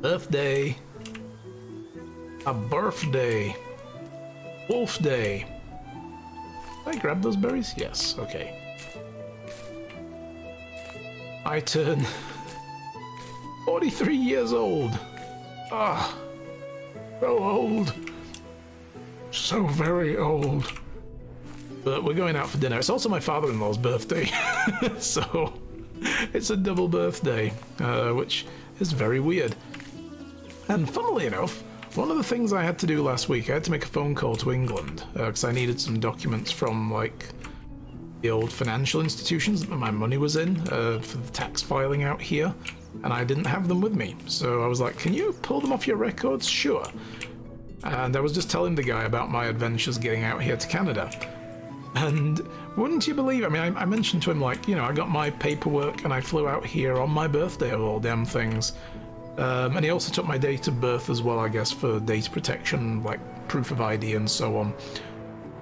Birthday. A birthday. Wolf day. Did I grab those berries? Yes, okay. I turn 43 years old. Ah, so old. So very old. But we're going out for dinner. It's also my father-in-law's birthday. So it's a double birthday, which is very weird. And funnily enough, one of the things I had to do last week, I had to make a phone call to England because I needed some documents from like the old financial institutions that my money was in for the tax filing out here, and I didn't have them with me. So I was like, can you pull them off your records? Sure. And I was just telling the guy about my adventures getting out here to Canada. And wouldn't you believe, I mean, I mentioned to him, like, you know, I got my paperwork and I flew out here on my birthday of all damn things. And he also took my date of birth as well, I guess, for data protection, like proof of ID and so on.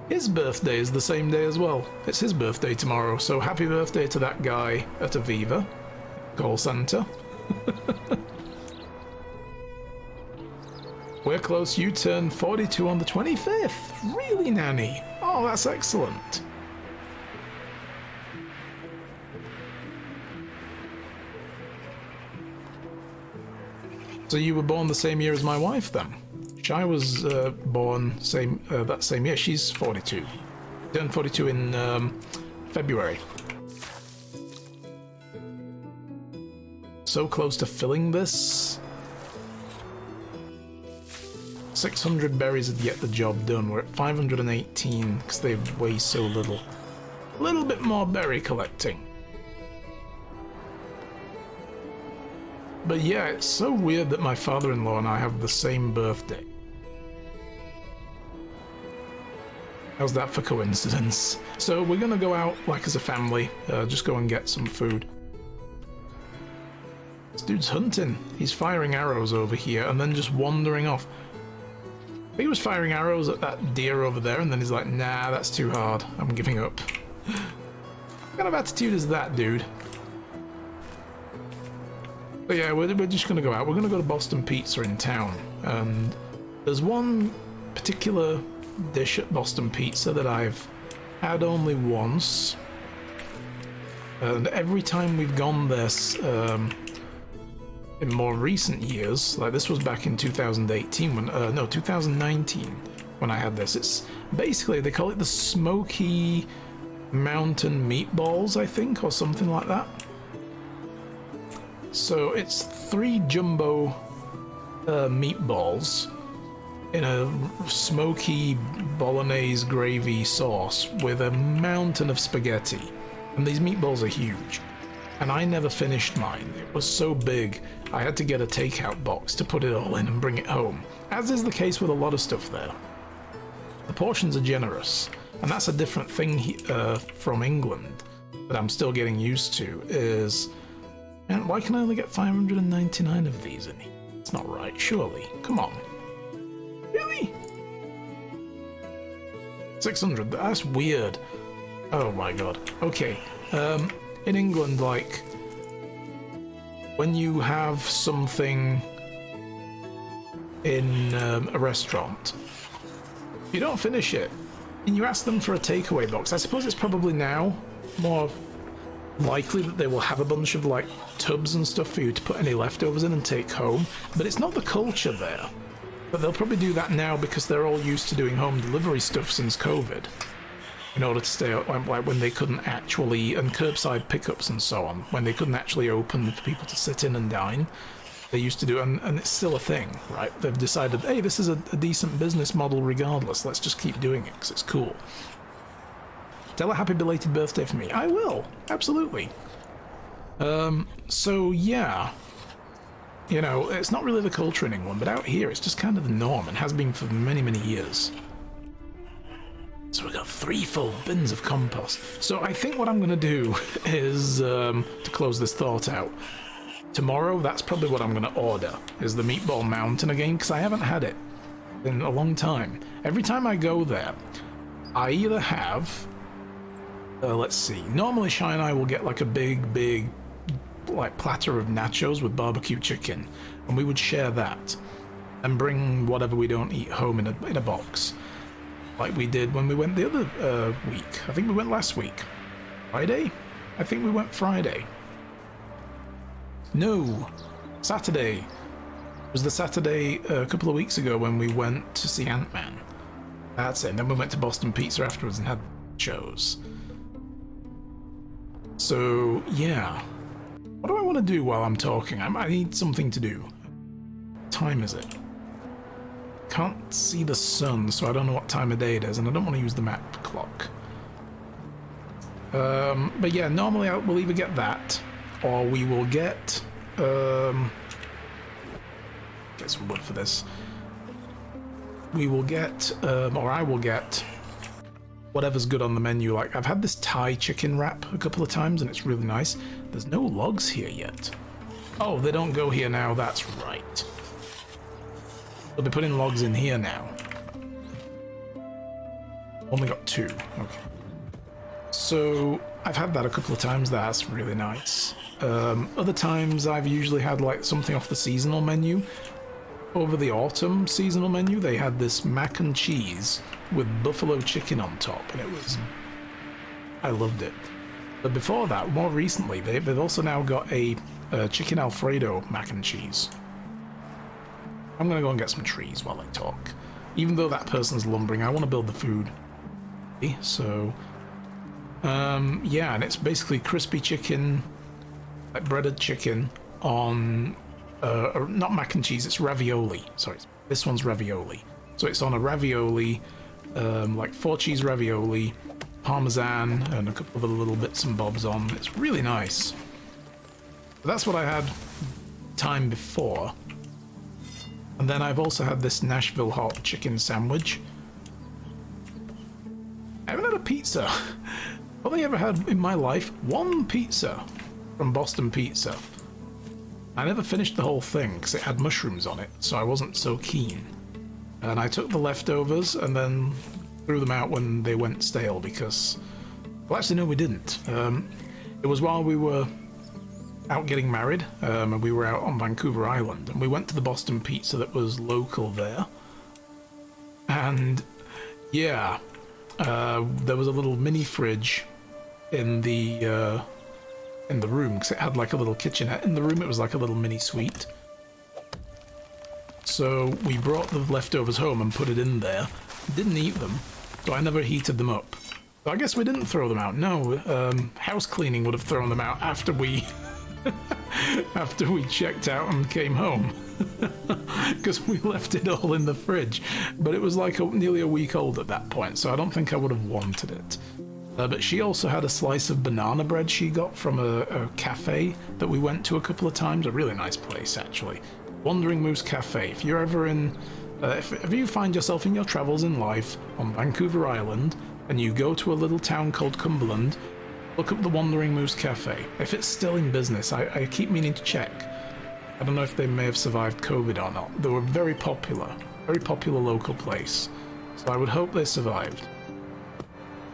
His birthday is the same day as well. It's his birthday tomorrow, so happy birthday to that guy at Aviva call center. We're close. You turn 42 on the 25th. Really, Nanny? Oh, that's excellent. So you were born the same year as my wife, then? Shai was born that same year. She's 42. Turned 42 in February. So close to filling this. 600 berries would get the job done. We're at 518 because they weigh so little. A little bit more berry collecting. But yeah, it's so weird that my father-in-law and I have the same birthday. How's that for coincidence? So we're gonna go out like as a family, just go and get some food. This dude's hunting. He's firing arrows over here and then just wandering off. He was firing arrows at that deer over there and then he's like, nah, that's too hard. I'm giving up. What kind of attitude is that, dude? But yeah, we're just going to go out. We're going to go to Boston Pizza in town. And there's one particular dish at Boston Pizza that I've had only once. And every time we've gone this, in more recent years, like this was back in 2018, when, no, 2019, when I had this. It's basically, they call it the Smoky Mountain Meatballs, I think, or something like that. So it's 3 jumbo meatballs in a smoky bolognese gravy sauce with a mountain of spaghetti. And these meatballs are huge. And I never finished mine. It was so big, I had to get a takeout box to put it all in and bring it home. As is the case with a lot of stuff there. The portions are generous. And that's a different thing from England that I'm still getting used to is... And why can I only get 599 of these in here? It's not right, surely. Come on. Really? 600, that's weird. Oh my god. Okay. In England, like, when you have something in a restaurant, you don't finish it, and you ask them for a takeaway box. I suppose it's probably now more likely that they will have a bunch of like tubs and stuff for you to put any leftovers in and take home, but it's not the culture there. But they'll probably do that now because they're all used to doing home delivery stuff since COVID, in order to stay like when they couldn't actually, and curbside pickups and so on, when they couldn't actually open for people to sit in and dine. They used to do, and it's still a thing, right? They've decided, hey, this is a decent business model regardless, let's just keep doing it because it's cool. Tell a happy belated birthday for me. I will, absolutely. So yeah, you know, it's not really the culture in England, but out here it's just kind of the norm and has been for many, many years. So we've got 3 full bins of compost. So I think what I'm going to do is, to close this thought out, tomorrow that's probably what I'm going to order, is the Meatball Mountain again, because I haven't had it in a long time. Every time I go there, I either have... let's see. Normally, Shai and I will get like a big, like platter of nachos with barbecue chicken, and we would share that and bring whatever we don't eat home in a box, like we did when we went the other week. I think we went last week. Friday? I think we went Friday. No, Saturday. It was the Saturday a couple of weeks ago when we went to see Ant-Man. That's it. And then we went to Boston Pizza afterwards and had shows. So, yeah. What do I want to do while I'm talking? I need something to do. What time is it? Can't see the sun, so I don't know what time of day it is, and I don't want to use the map clock. But yeah, normally we'll either get that, or we will get some wood for this. We will get, or I will get, whatever's good on the menu. Like, I've had this Thai chicken wrap a couple of times, and it's really nice. There's no logs here yet. Oh, they don't go here now, that's right. They'll be putting logs in here now. Only got 2, okay. So, I've had that a couple of times, that's really nice. Other times I've usually had like something off the seasonal menu. Over the autumn seasonal menu, they had this mac and cheese with buffalo chicken on top, and I loved it. But before that, more recently, they've also now got a chicken Alfredo mac and cheese. I'm gonna go and get some trees while I talk. Even though that person's lumbering, I want to build the food. So, yeah, and it's basically crispy chicken, like breaded chicken on, not mac and cheese, it's ravioli. Sorry, this one's ravioli. So it's on a ravioli, like 4 cheese ravioli, parmesan, and a couple of other little bits and bobs on. It's really nice. But that's what I had time before. And then I've also had this Nashville hot chicken sandwich. I haven't had a pizza. I've only ever had in my life 1 pizza from Boston Pizza. I never finished the whole thing because it had mushrooms on it, so I wasn't so keen. And I took the leftovers and then threw them out when they went stale because... Well, actually, no, we didn't. It was while we were out getting married, and we were out on Vancouver Island, and we went to the Boston Pizza that was local there. And, yeah, there was a little mini fridge in the room, because it had like a little kitchenette in the room. It was like a little mini suite. So we brought the leftovers home and put it in there. Didn't eat them, so I never heated them up. So I guess we didn't throw them out. No, house cleaning would have thrown them out after we after we checked out and came home, because we left it all in the fridge. But it was like nearly a week old at that point, so I don't think I would have wanted it. But she also had a slice of banana bread she got from a cafe that we went to a couple of times. A really nice place, actually. Wandering Moose Cafe. If you're ever in... if you find yourself in your travels in life on Vancouver Island, and you go to a little town called Cumberland, look up the Wandering Moose Cafe. If it's still in business, I keep meaning to check. I don't know if they may have survived COVID or not. They were very popular local place. So I would hope they survived.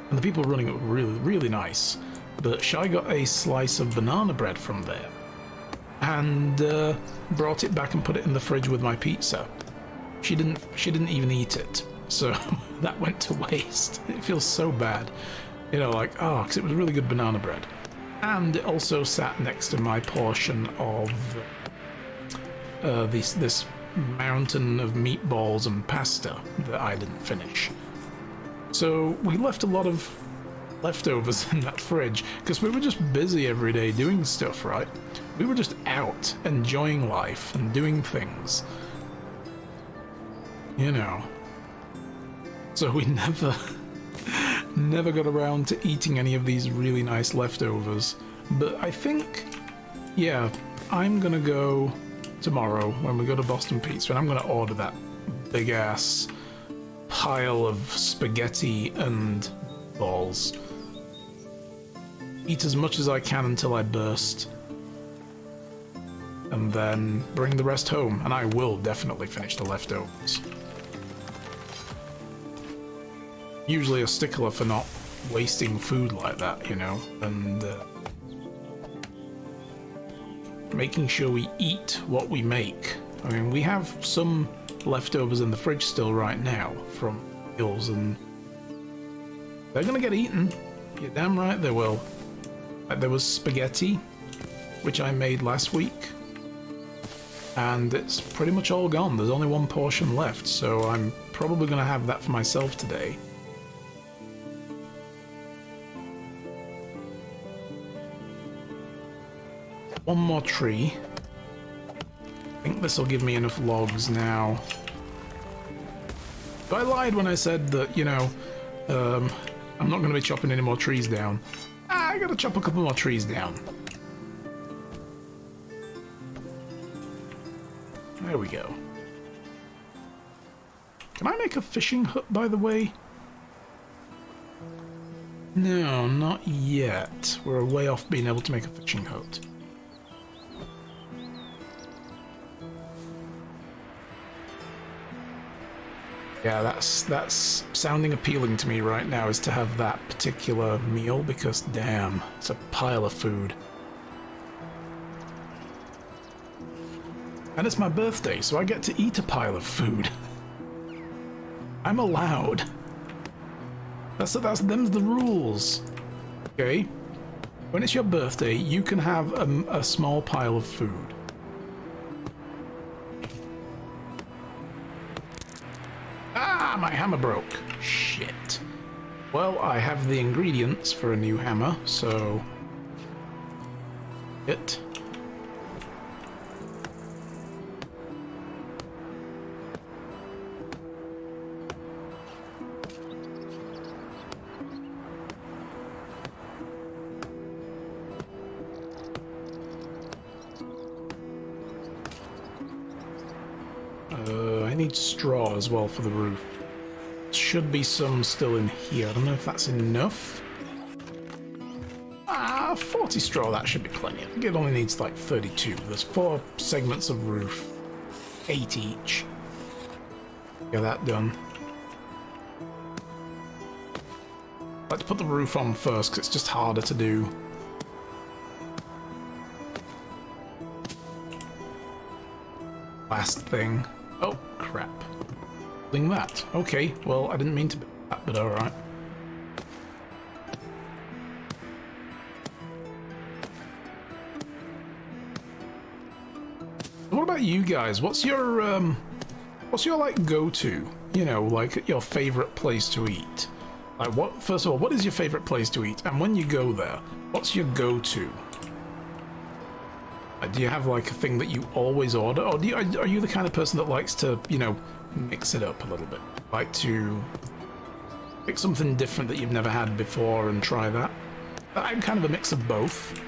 And the people running it were really, really nice. But Shai got a slice of banana bread from there and brought it back and put it in the fridge with my pizza. She didn't even eat it, so that went to waste. It feels so bad, you know, like, oh, because it was really good banana bread. And it also sat next to my portion of this mountain of meatballs and pasta that I didn't finish. So we left a lot of leftovers in that fridge because we were just busy every day doing stuff, right? We were just out enjoying life and doing things, you know. So we never got around to eating any of these really nice leftovers. But I think, yeah, I'm gonna go tomorrow when we go to Boston Pizza, and I'm gonna order that big ass pile of spaghetti and balls. Eat as much as I can until I burst, and then bring the rest home, and I will definitely finish the leftovers. Usually a stickler for not wasting food like that, you know, and making sure we eat what we make. I mean, we have some leftovers in the fridge still right now from meals, and they're gonna get eaten. You're damn right they will. Like, there was spaghetti, which I made last week, and it's pretty much all gone. There's only one portion left, so I'm probably gonna have that for myself today. One more tree. I think this will give me enough logs now. But I lied when I said that, you know, I'm not going to be chopping any more trees down. I gotta chop a couple more trees down. There we go. Can I make a fishing hut, by the way? No, not yet. We're way off being able to make a fishing hut. Yeah, that's sounding appealing to me right now, is to have that particular meal, because damn, it's a pile of food. And it's my birthday, so I get to eat a pile of food. I'm allowed. That's them's the rules. Okay? When it's your birthday, you can have a small pile of food. My hammer broke. Shit. Well, I have the ingredients for a new hammer, so... it. I need straw as well for the roof. Should be some still in here. I don't know if that's enough. 40 straw, that should be plenty. I think it only needs like 32. There's 4 segments of roof. 8 each. Get that done. Let's put the roof on first, because it's just harder to do. Last thing. Oh, crap. Building that. Okay, well, I didn't mean to build that, but alright. What about you guys? What's your like go-to? You know, like your favorite place to eat? Like, what? First of all, what is your favorite place to eat? And when you go there, what's your go-to? Do you have like a thing that you always order, or are you the kind of person that likes to, you know, mix it up a little bit? Like to pick something different that you've never had before and try that? I'm kind of a mix of both.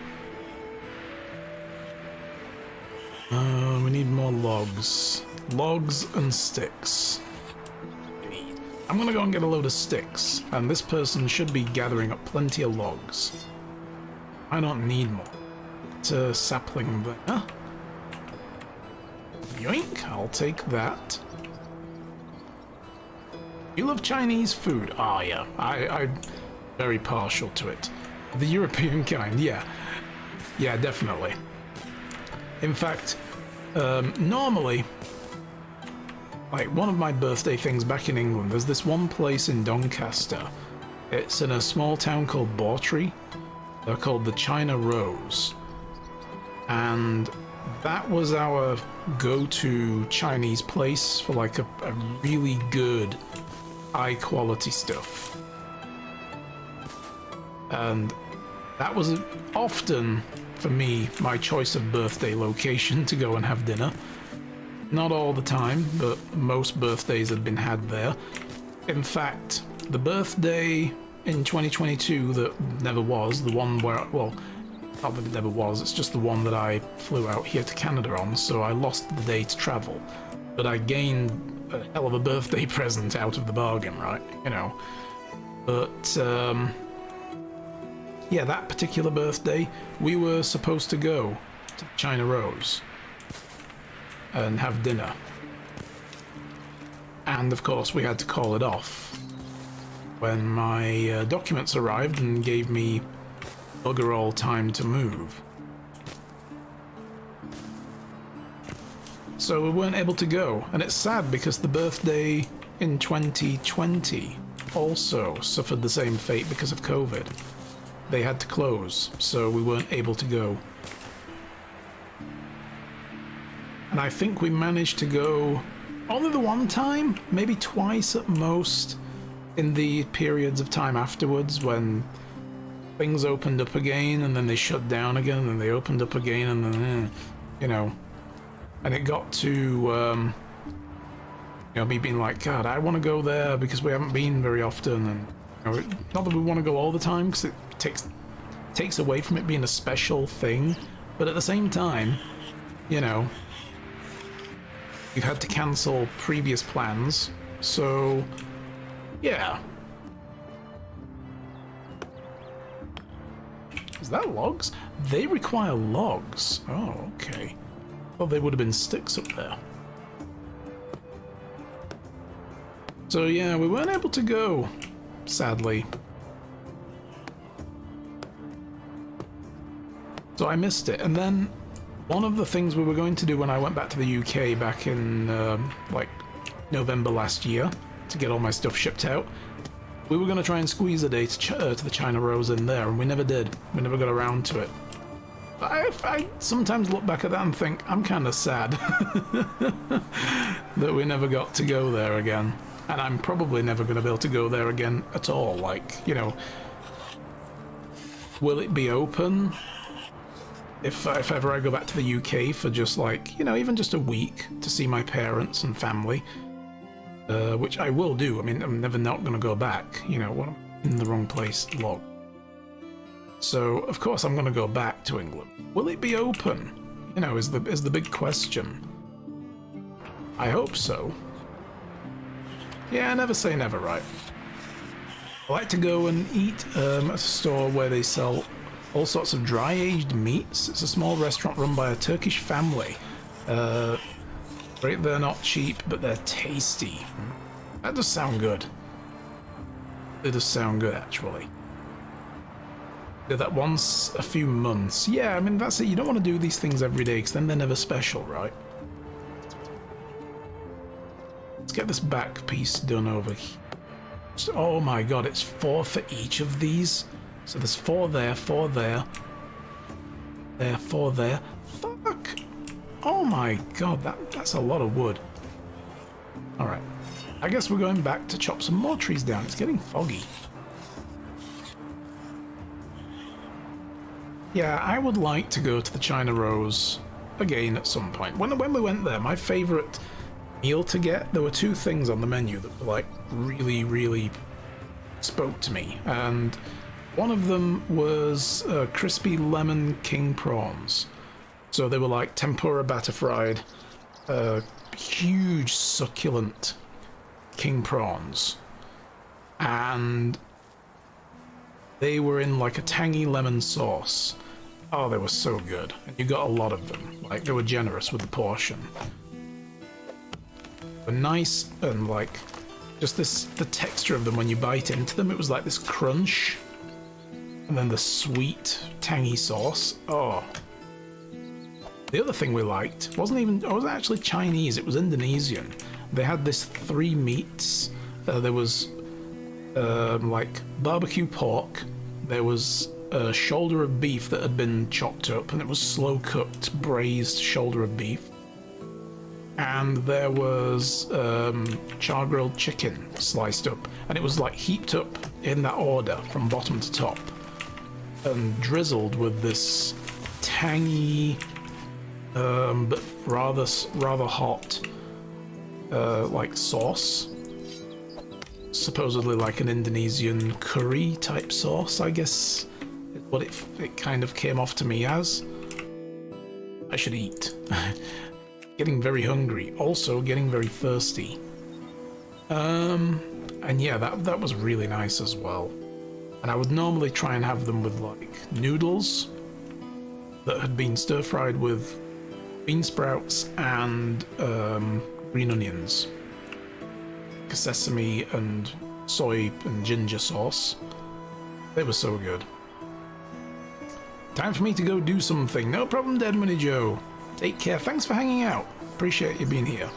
We need more logs. Logs and sticks. I'm gonna go and get a load of sticks, and this person should be gathering up plenty of logs. I don't need more. It's a sapling there. Yoink, I'll take that. You love Chinese food? Ah, yeah. I'm very partial to it. The European kind, yeah. Yeah, definitely. In fact, normally, like one of my birthday things back in England, there's this one place in Doncaster. It's in a small town called Bawtry. They're called the China Rose. And that was our go-to Chinese place for like a really good, high-quality stuff. And that was often, for me, my choice of birthday location to go and have dinner. Not all the time, but most birthdays had been had there. In fact, the birthday in 2022 that never was, the one where, well, not that it never was, it's just the one that I flew out here to Canada on, so I lost the day to travel. But I gained a hell of a birthday present out of the bargain, right? You know. But, yeah, that particular birthday, we were supposed to go to China Rose and have dinner. And, of course, we had to call it off when my documents arrived and gave me bugger all time to move. So we weren't able to go. And it's sad because the birthday in 2020 also suffered the same fate because of COVID. They had to close, so we weren't able to go. And I think we managed to go only the one time, maybe twice at most, in the periods of time afterwards when things opened up again and then they shut down again and then they opened up again and then, you know. And it got to, you know, me being like, God, I want to go there because we haven't been very often. And, you know, not that we want to go all the time because it takes away from it being a special thing. But at the same time, you know, we've had to cancel previous plans, so yeah. Is that logs? They require logs. Oh, okay. Well, they would have been sticks up there. So yeah, we weren't able to go, sadly. So I missed it, and then one of the things we were going to do when I went back to the UK back in like November last year to get all my stuff shipped out, we were going to try and squeeze a day to the China Rose in there, and we never did. We never got around to it. I sometimes look back at that and think I'm kind of sad that we never got to go there again, and I'm probably never going to be able to go there again at all. Like, you know, will it be open? If ever I go back to the UK for just like, you know, even just a week to see my parents and family, which I will do. I mean, I'm never not going to go back, you know, when I'm in the wrong place, log. So, of course, I'm going to go back to England. Will it be open? You know, is the big question. I hope so. Yeah, never say never, right? I like to go and eat at a store where they sell all sorts of dry-aged meats. It's a small restaurant run by a Turkish family. They're not cheap, but they're tasty. That does sound good. It does sound good, actually. Did that once a few months. Yeah, I mean, that's it. You don't want to do these things every day, because then they're never special, right? Let's get this back piece done over here. Oh my god, it's 4 for each of these? So there's 4 there, 4 there. There, 4 there. Fuck! Oh my god, that's a lot of wood. Alright. I guess we're going back to chop some more trees down. It's getting foggy. Yeah, I would like to go to the China Rose again at some point. When we went there, my favourite meal to get, there were 2 things on the menu that were like really, really spoke to me. And one of them was crispy lemon king prawns. So they were like tempura batter fried, huge succulent king prawns. And they were in like a tangy lemon sauce. Oh, they were so good. And you got a lot of them. Like, they were generous with the portion. They were nice and like, just the texture of them when you bite into them, it was like this crunch. And then the sweet, tangy sauce. Oh. The other thing we liked wasn't actually Chinese, it was Indonesian. They had this 3 meats. There was like barbecue pork. There was a shoulder of beef that had been chopped up, and it was slow cooked, braised shoulder of beef. And there was char grilled chicken sliced up, and it was like heaped up in that order from bottom to top. And drizzled with this tangy, but rather hot, like sauce. Supposedly like an Indonesian curry type sauce, I guess. What it kind of came off to me as. I should eat. Getting very hungry. Also getting very thirsty. And yeah, that was really nice as well. And I would normally try and have them with like noodles that had been stir fried with bean sprouts and green onions, sesame and soy and ginger sauce. They were so good. Time for me to go do something. No problem, Dead Money Joe. Take care. Thanks for hanging out. appreciate you being here.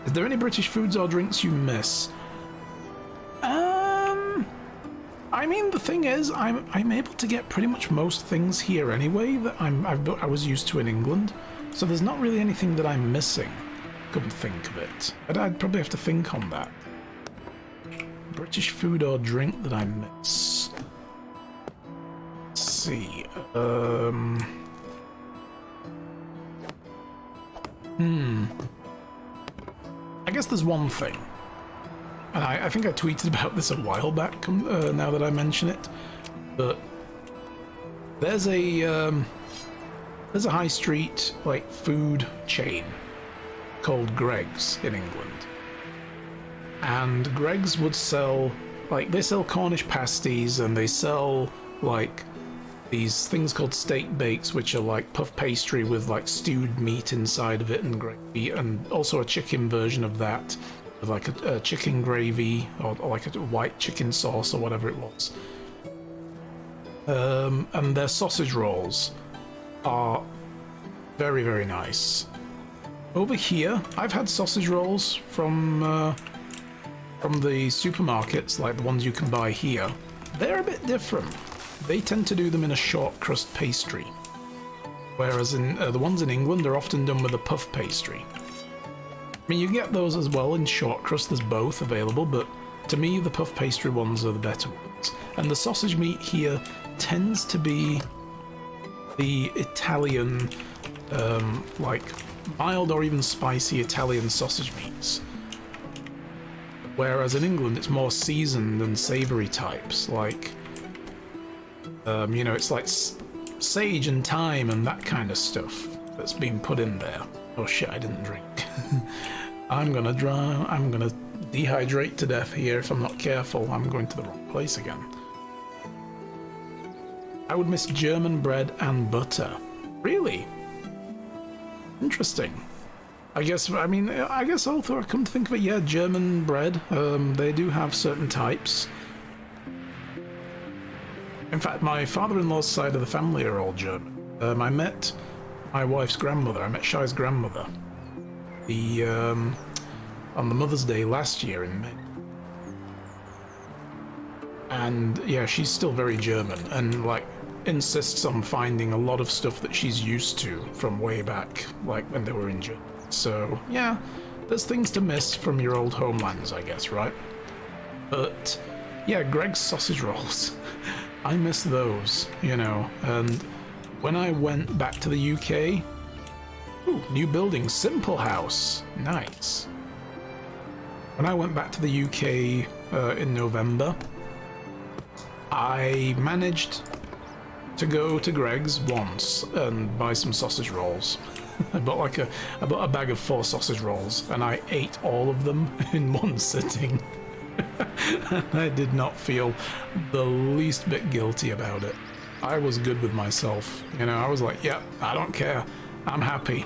Is there any British foods or drinks you miss? I mean, the thing is, I'm able to get pretty much most things here anyway that I was used to in England. So there's not really anything that I'm missing. Couldn't think of it. I'd probably have to think on that. British food or drink that I miss. Let's see. I guess there's one thing. And I think I tweeted about this a while back, now that I mention it. But there's a high street, like, food chain called Greggs in England. And Greggs would sell, like, they sell Cornish pasties, and they sell, like, these things called steak bakes, which are like puff pastry with, like, stewed meat inside of it and gravy, and also a chicken version of that, with, like, a chicken gravy, or like a white chicken sauce, or whatever it was. And their sausage rolls are very, very nice. Over here, I've had sausage rolls from the supermarkets, like the ones you can buy here. They're a bit different. They tend to do them in a short crust pastry, whereas in the ones in England are often done with a puff pastry. I mean, you get those as well in short crust. There's both available, but to me, the puff pastry ones are the better ones. And the sausage meat here tends to be the Italian, like mild or even spicy Italian sausage meats. Whereas in England, it's more seasoned and savory types, like, you know, it's like sage and thyme and that kind of stuff that's being put in there. Oh shit, I didn't drink. I'm gonna dehydrate to death here if I'm not careful. I'm going to the wrong place again. I would miss German bread and butter. Really? Interesting. I guess although I come to think of it, yeah, German bread, they do have certain types. In fact, my father-in-law's side of the family are all German. I met my wife's grandmother, I met Shai's grandmother, on the Mother's Day last year in May. And yeah, she's still very German, and like insists on finding a lot of stuff that she's used to from way back, like when they were in Germany. So yeah, there's things to miss from your old homelands, I guess, right? But yeah, Greg's sausage rolls, I miss those, you know. And when I went back to the UK, ooh, new building, Simple House, nice. When I went back to the UK in November, I managed to go to Greg's once and buy some sausage rolls. I bought a bag of 4 sausage rolls, and I ate all of them in one sitting. And I did not feel the least bit guilty about it. I was good with myself. You know, I was like, yeah, I don't care. I'm happy.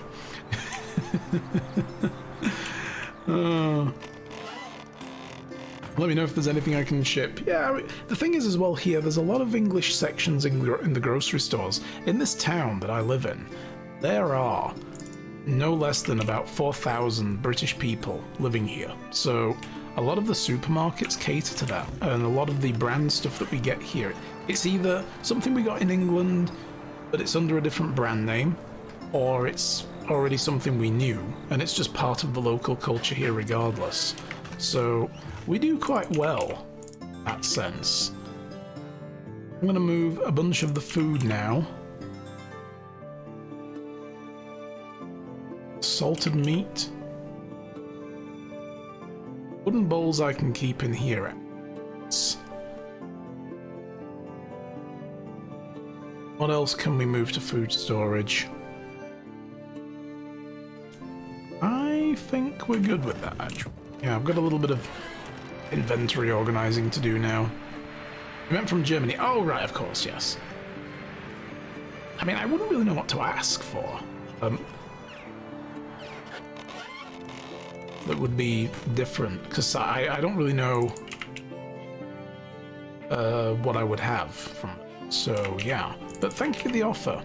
Let me know if there's anything I can ship. Yeah, I mean, the thing is as well here, there's a lot of English sections in the grocery stores. In this town that I live in, there are no less than about 4,000 British people living here. So a lot of the supermarkets cater to that, and a lot of the brand stuff that we get here, it's either something we got in England, but it's under a different brand name, or it's already something we knew, and it's just part of the local culture here regardless. So we do quite well in that sense. I'm going to move a bunch of the food now. Salted meat. Wooden bowls I can keep in here. What else can we move to food storage? I think we're good with that, actually. Yeah, I've got a little bit of inventory organizing to do now. We went from Germany. Oh, right, of course, yes. I mean, I wouldn't really know what to ask for. That would be different, because I don't really know what I would have from it. So, yeah. But thank you for the offer.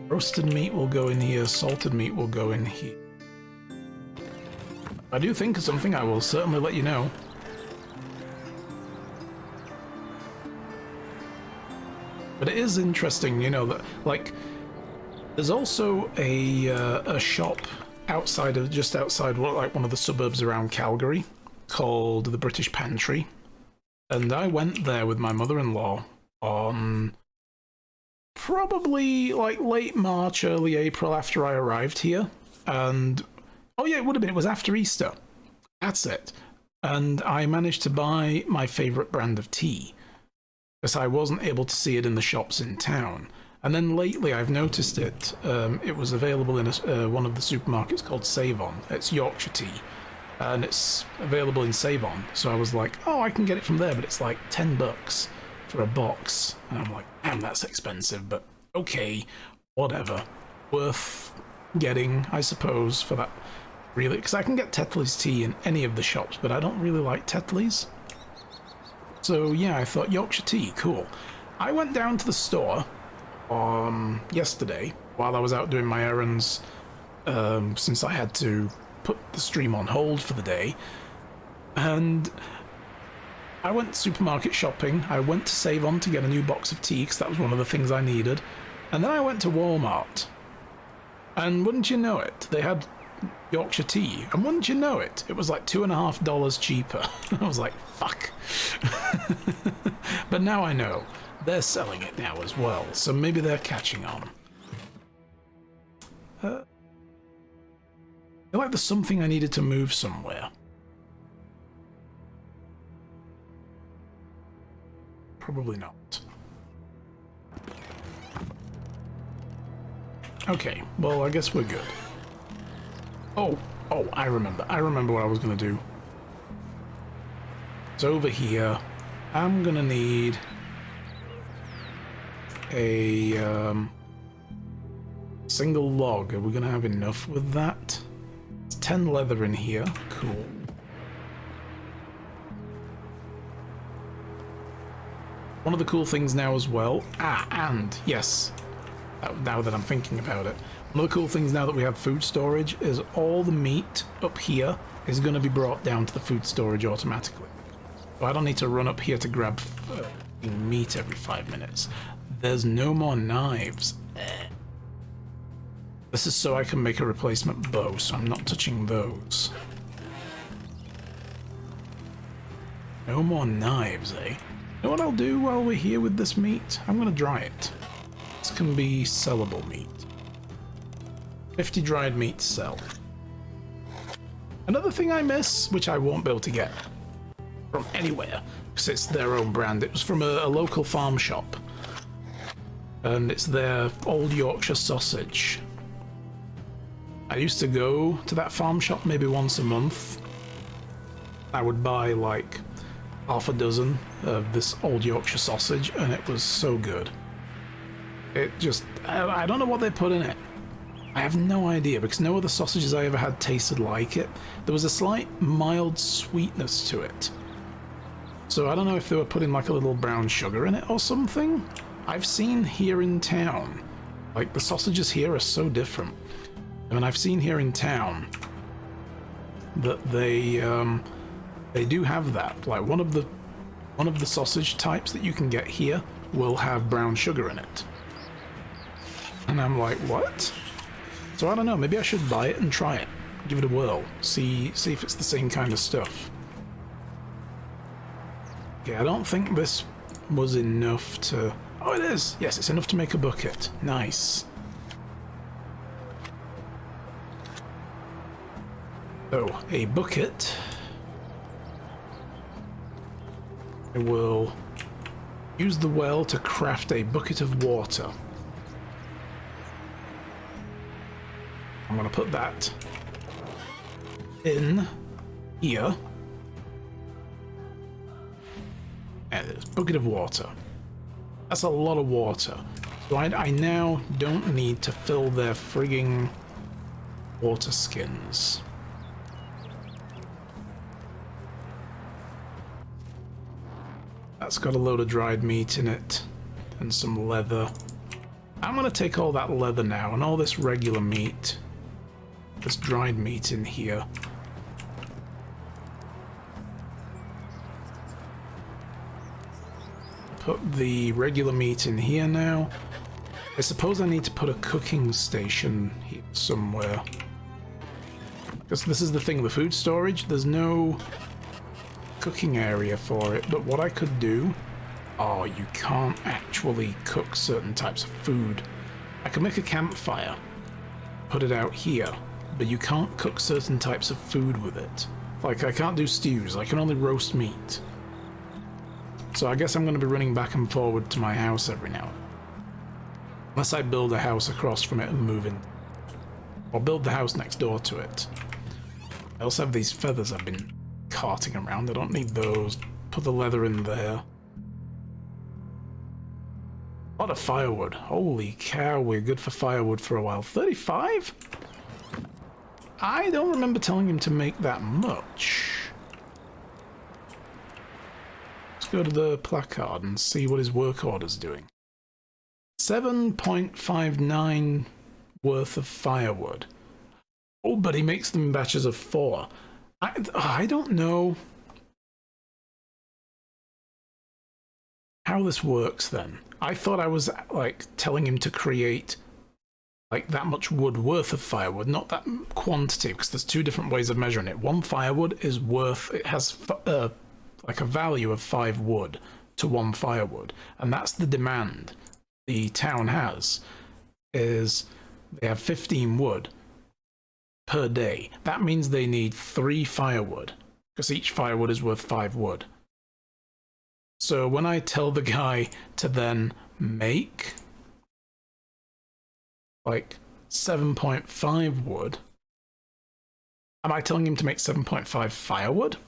Roasted meat will go in here, salted meat will go in here. If I do think of something, I will certainly let you know. But it is interesting, you know, that, like, there's also a shop outside of, just outside, like, one of the suburbs around Calgary called the British Pantry. And I went there with my mother-in-law on probably like late March, early April after I arrived here. And, oh yeah, it was after Easter. That's it. And I managed to buy my favorite brand of tea, because I wasn't able to see it in the shops in town. And then lately I've noticed it. It was available in one of the supermarkets called Save-On. It's Yorkshire tea. And it's available in Save-On. So I was like, oh, I can get it from there, but it's like $10 for a box. And I'm like, damn, that's expensive, but okay, whatever. Worth getting, I suppose, for that. Really, because I can get Tetley's tea in any of the shops, but I don't really like Tetley's. So yeah, I thought Yorkshire tea, cool. I went down to the store yesterday while I was out doing my errands, since I had to put the stream on hold for the day, and I went supermarket shopping. I went to Save-On to get a new box of tea, because that was one of the things I needed, and then I went to Walmart, and wouldn't you know it, they had Yorkshire tea, and wouldn't you know it, it was like $2.50 cheaper. I was like, fuck. But now I know they're selling it now as well, so maybe they're catching on. I feel like there's something I needed to move somewhere. Probably not. Okay, well, I guess we're good. Oh, I remember what I was gonna do. It's over here. I'm gonna need a single log. Are we gonna have enough with that? It's 10 leather in here. Cool. One of the cool things now as well, and yes, now that I'm thinking about it, one of the cool things now that we have food storage is all the meat up here is going to be brought down to the food storage automatically. So I don't need to run up here to grab meat every 5 minutes. There's no more knives. This is so I can make a replacement bow, so I'm not touching those. No more knives, eh? You know what I'll do while we're here with this meat? I'm going to dry it. This can be sellable meat. 50 dried meat to sell. Another thing I miss, which I won't be able to get from anywhere, because it's their own brand. It was from a local farm shop. And it's their Old Yorkshire sausage. I used to go to that farm shop maybe once a month. I would buy like half a dozen of this Old Yorkshire sausage, and it was so good. It just, I don't know what they put in it. I have no idea, because no other sausages I ever had tasted like it. There was a slight mild sweetness to it. So I don't know if they were putting like a little brown sugar in it or something. I've seen here in town, like the sausages here are so different. I mean, I've seen here in town that they do have that. Like one of the sausage types that you can get here will have brown sugar in it. And I'm like, what? So I don't know, maybe I should buy it and try it. Give it a whirl. See if it's the same kind of stuff. Okay, I don't think this was enough to... Oh, it is! Yes, it's enough to make a bucket. Nice. So, a bucket. I will use the well to craft a bucket of water. I'm going to put that in here. And there's a bucket of water. That's a lot of water. So I now don't need to fill their frigging water skins. That's got a load of dried meat in it and some leather. I'm gonna take all that leather now and all this regular meat, this dried meat in here. Put the regular meat in here now. I suppose I need to put a cooking station here somewhere. Because this is the thing, the food storage, there's no cooking area for it, but what I could do... Oh, you can't actually cook certain types of food. I could make a campfire, put it out here, but you can't cook certain types of food with it. Like, I can't do stews, I can only roast meat. So I guess I'm going to be running back and forward to my house every now and then. Unless I build a house across from it and move in. Or build the house next door to it. I also have these feathers I've been carting around, I don't need those. Put the leather in there. A lot of firewood. Holy cow, we're good for firewood for a while. 35? I don't remember telling him to make that much. Let's go to the placard and see what his work order's doing. 7.59 worth of firewood. Oh, but he makes them in batches of 4. I don't know how this works then. I thought I was like telling him to create like that much wood worth of firewood, not that quantity, because there's 2 different ways of measuring it. One firewood is worth, it has like a value of 5 wood to 1 firewood, and that's the demand the town has, is they have 15 wood per day. That means they need 3 firewood, because each firewood is worth 5 wood. So when I tell the guy to then make like 7.5 wood, am I telling him to make 7.5 firewood?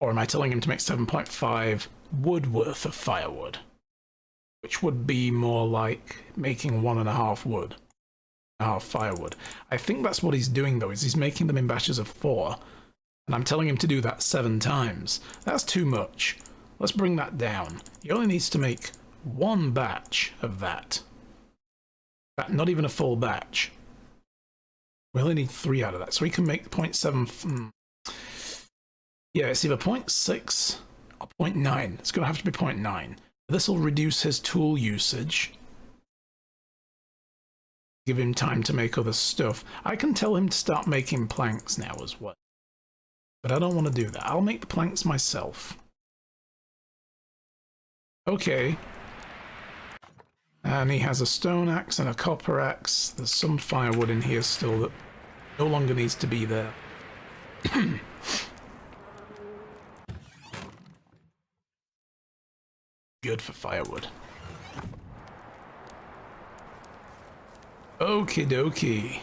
Or am I telling him to make 7.5 wood worth of firewood? Which would be more like making 1.5 wood, 1.5 firewood. I think that's what he's doing though, is he's making them in batches of 4. And I'm telling him to do that 7 times. That's too much. Let's bring that down. He only needs to make 1 batch of that. Not even a full batch. We only need 3 out of that. So we can make 0.7... Yeah, it's either 0.6 or 0.9. It's going to have to be 0.9. This will reduce his tool usage. Give him time to make other stuff. I can tell him to start making planks now as well. But I don't want to do that. I'll make the planks myself. Okay. And he has a stone axe and a copper axe. There's some firewood in here still that no longer needs to be there. Good for firewood. Okie dokie.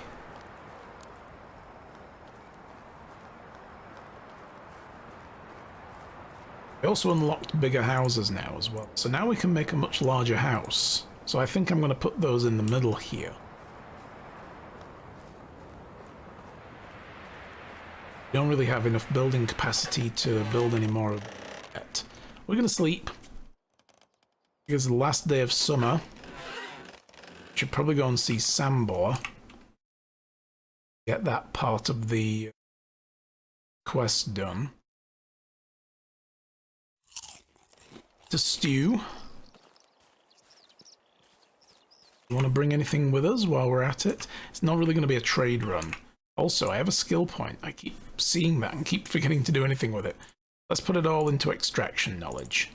We also unlocked bigger houses now as well. So now we can make a much larger house. So I think I'm going to put those in the middle here. We don't really have enough building capacity to build any more of that. We're going to sleep. Because it's the last day of summer. Should probably go and see Sambor. Get that part of the quest done. To stew. You want to bring anything with us while we're at it? It's not really going to be a trade run. Also, I have a skill point. I keep seeing that and keep forgetting to do anything with it. Let's put it all into extraction knowledge.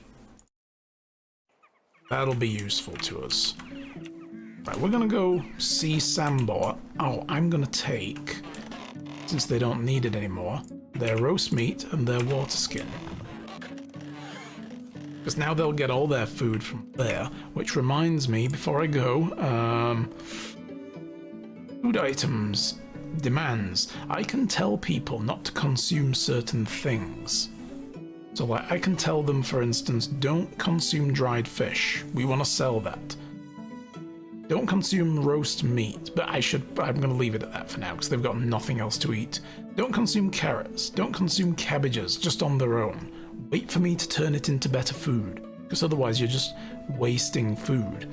That'll be useful to us. Right, we're going to go see Sambor. Oh, I'm going to take, since they don't need it anymore, their roast meat and their water skin. Because now they'll get all their food from there, which reminds me, before I go, food items, demands. I can tell people not to consume certain things. So like, I can tell them, for instance, don't consume dried fish. We want to sell that. Don't consume roast meat, but I'm going to leave it at that for now, because they've got nothing else to eat. Don't consume carrots. Don't consume cabbages just on their own. Wait for me to turn it into better food, because otherwise you're just wasting food.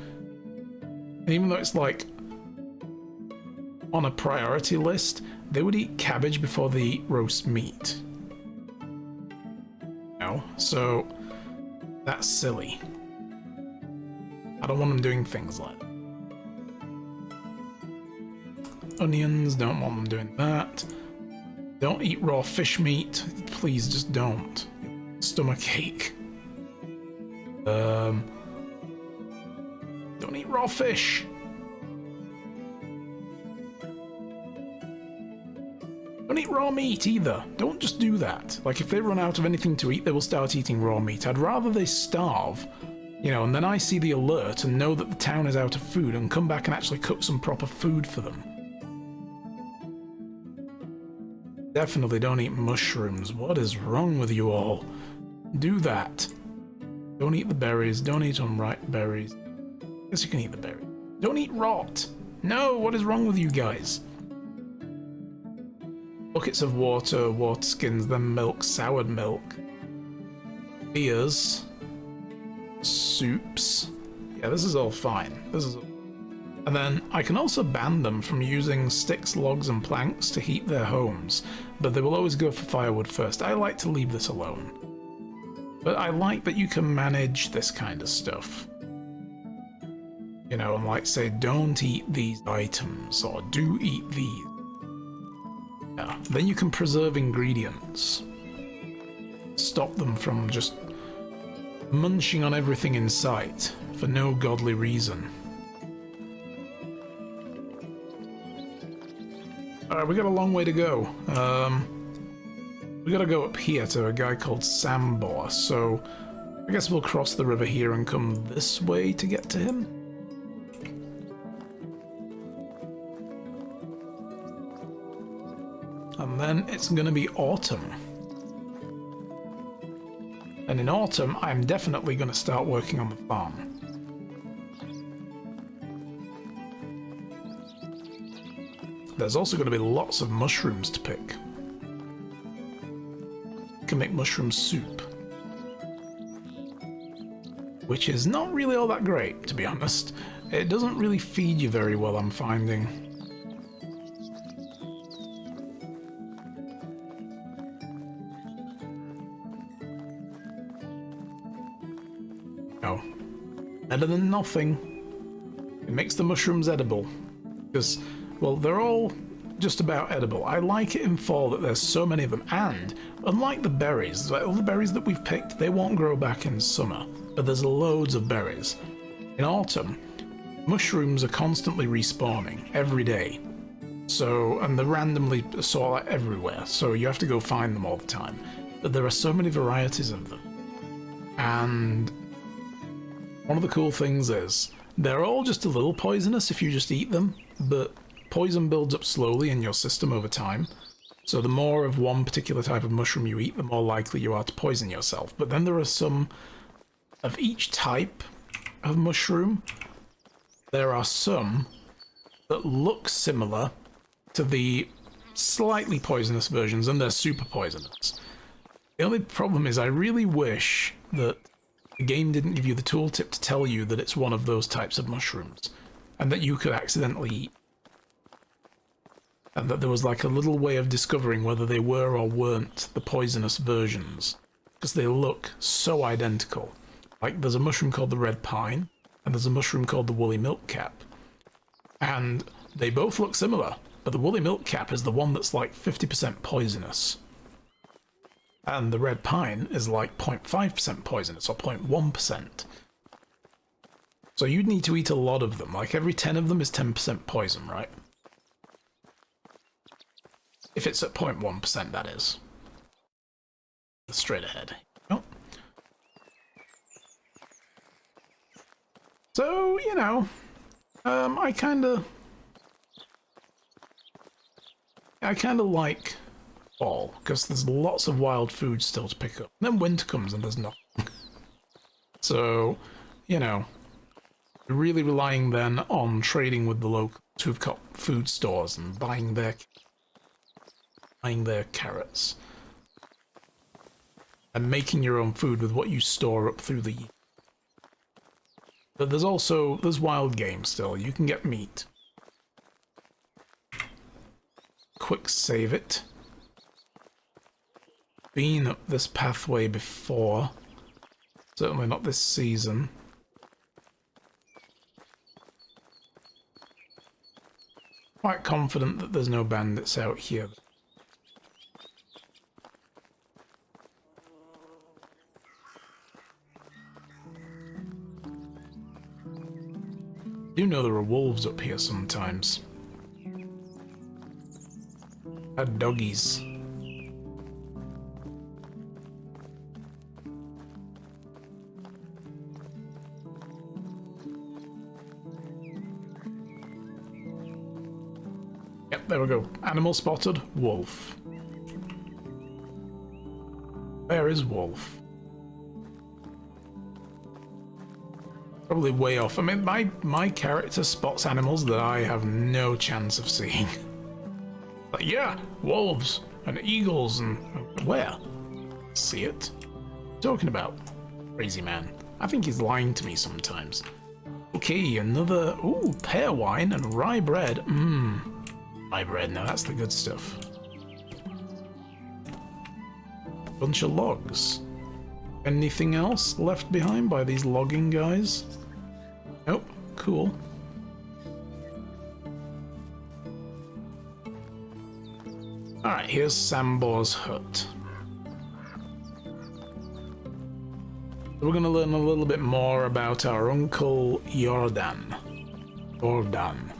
And even though it's like on a priority list, they would eat cabbage before they eat roast meat. No, so that's silly. I don't want them doing things like that. Onions, don't want them doing that. Don't eat raw fish meat. Please just don't. Stomachache. Don't eat raw fish. Don't eat raw meat either. Don't just do that. Like, if they run out of anything to eat, they will start eating raw meat. I'd rather they starve, you know, and then I see the alert and know that the town is out of food and come back and actually cook some proper food for them. Definitely don't eat mushrooms. What is wrong with you all? Do that. Don't eat the berries. Don't eat unripe berries. I guess you can eat the berries. Don't eat rot. No, what is wrong with you guys? Buckets of water, water skins, then milk, soured milk. Beers. Soups. Yeah, this is all fine. This is all... And then I can also ban them from using sticks, logs, and planks to heat their homes, but they will always go for firewood first. I like to leave this alone. But I like that you can manage this kind of stuff. You know, and like say, don't eat these items, or do eat these. Yeah. Then you can preserve ingredients. Stop them from just munching on everything in sight for no godly reason. Alright, we got a long way to go. We gotta go up here to a guy called Sambor, so I guess we'll cross the river here and come this way to get to him. And then it's gonna be autumn. And in autumn, I'm definitely gonna start working on the farm. There's also going to be lots of mushrooms to pick. You can make mushroom soup, which is not really all that great, to be honest. It doesn't really feed you very well, I'm finding. No. Better than nothing. It makes the mushrooms edible. Because, well, they're all just about edible. I like it in fall that there's so many of them, and unlike the berries, like all the berries that we've picked, they won't grow back in summer, but there's loads of berries. In autumn, mushrooms are constantly respawning every day. So, and they're randomly sort of everywhere, so you have to go find them all the time. But there are so many varieties of them. And one of the cool things is, they're all just a little poisonous if you just eat them, but poison builds up slowly in your system over time. So the more of one particular type of mushroom you eat, the more likely you are to poison yourself. But then there are some of each type of mushroom. There are some that look similar to the slightly poisonous versions, and they're super poisonous. The only problem is I really wish that the game didn't give you the tooltip to tell you that it's one of those types of mushrooms, and that you could accidentally eat. And that there was like a little way of discovering whether they were or weren't the poisonous versions, because they look so identical. Like, there's a mushroom called the red pine, and there's a mushroom called the woolly milkcap. And they both look similar, but the woolly milkcap is the one that's like 50% poisonous. And the red pine is like 0.5% poisonous, or 0.1%. So you'd need to eat a lot of them, like every 10 of them is 10% poison, right? If it's at 0.1%, that is. Straight ahead. Oh. So, you know, I kind of like fall, because there's lots of wild food still to pick up. And then winter comes and there's nothing. So, you know, you're really relying then on trading with the locals who've got food stores and buying their carrots. And making your own food with what you store up through the year. But there's wild game still. You can get meat. Quick save it. Been up this pathway before. Certainly not this season. Quite confident that there's no bandits out here. I do know there are wolves up here sometimes. And doggies. Yep, there we go. Animal spotted, wolf. Where is wolf? Probably way off. I mean, my character spots animals that I have no chance of seeing. But yeah, wolves and eagles and where? See it? What are you talking about? Crazy man. I think he's lying to me sometimes. Okay, another pear wine and rye bread. Rye bread, now that's the good stuff. Bunch of logs. Anything else left behind by these logging guys? Nope, cool. Alright, here's Sambor's hut. We're going to learn a little bit more about our Uncle Jordan. Jordan.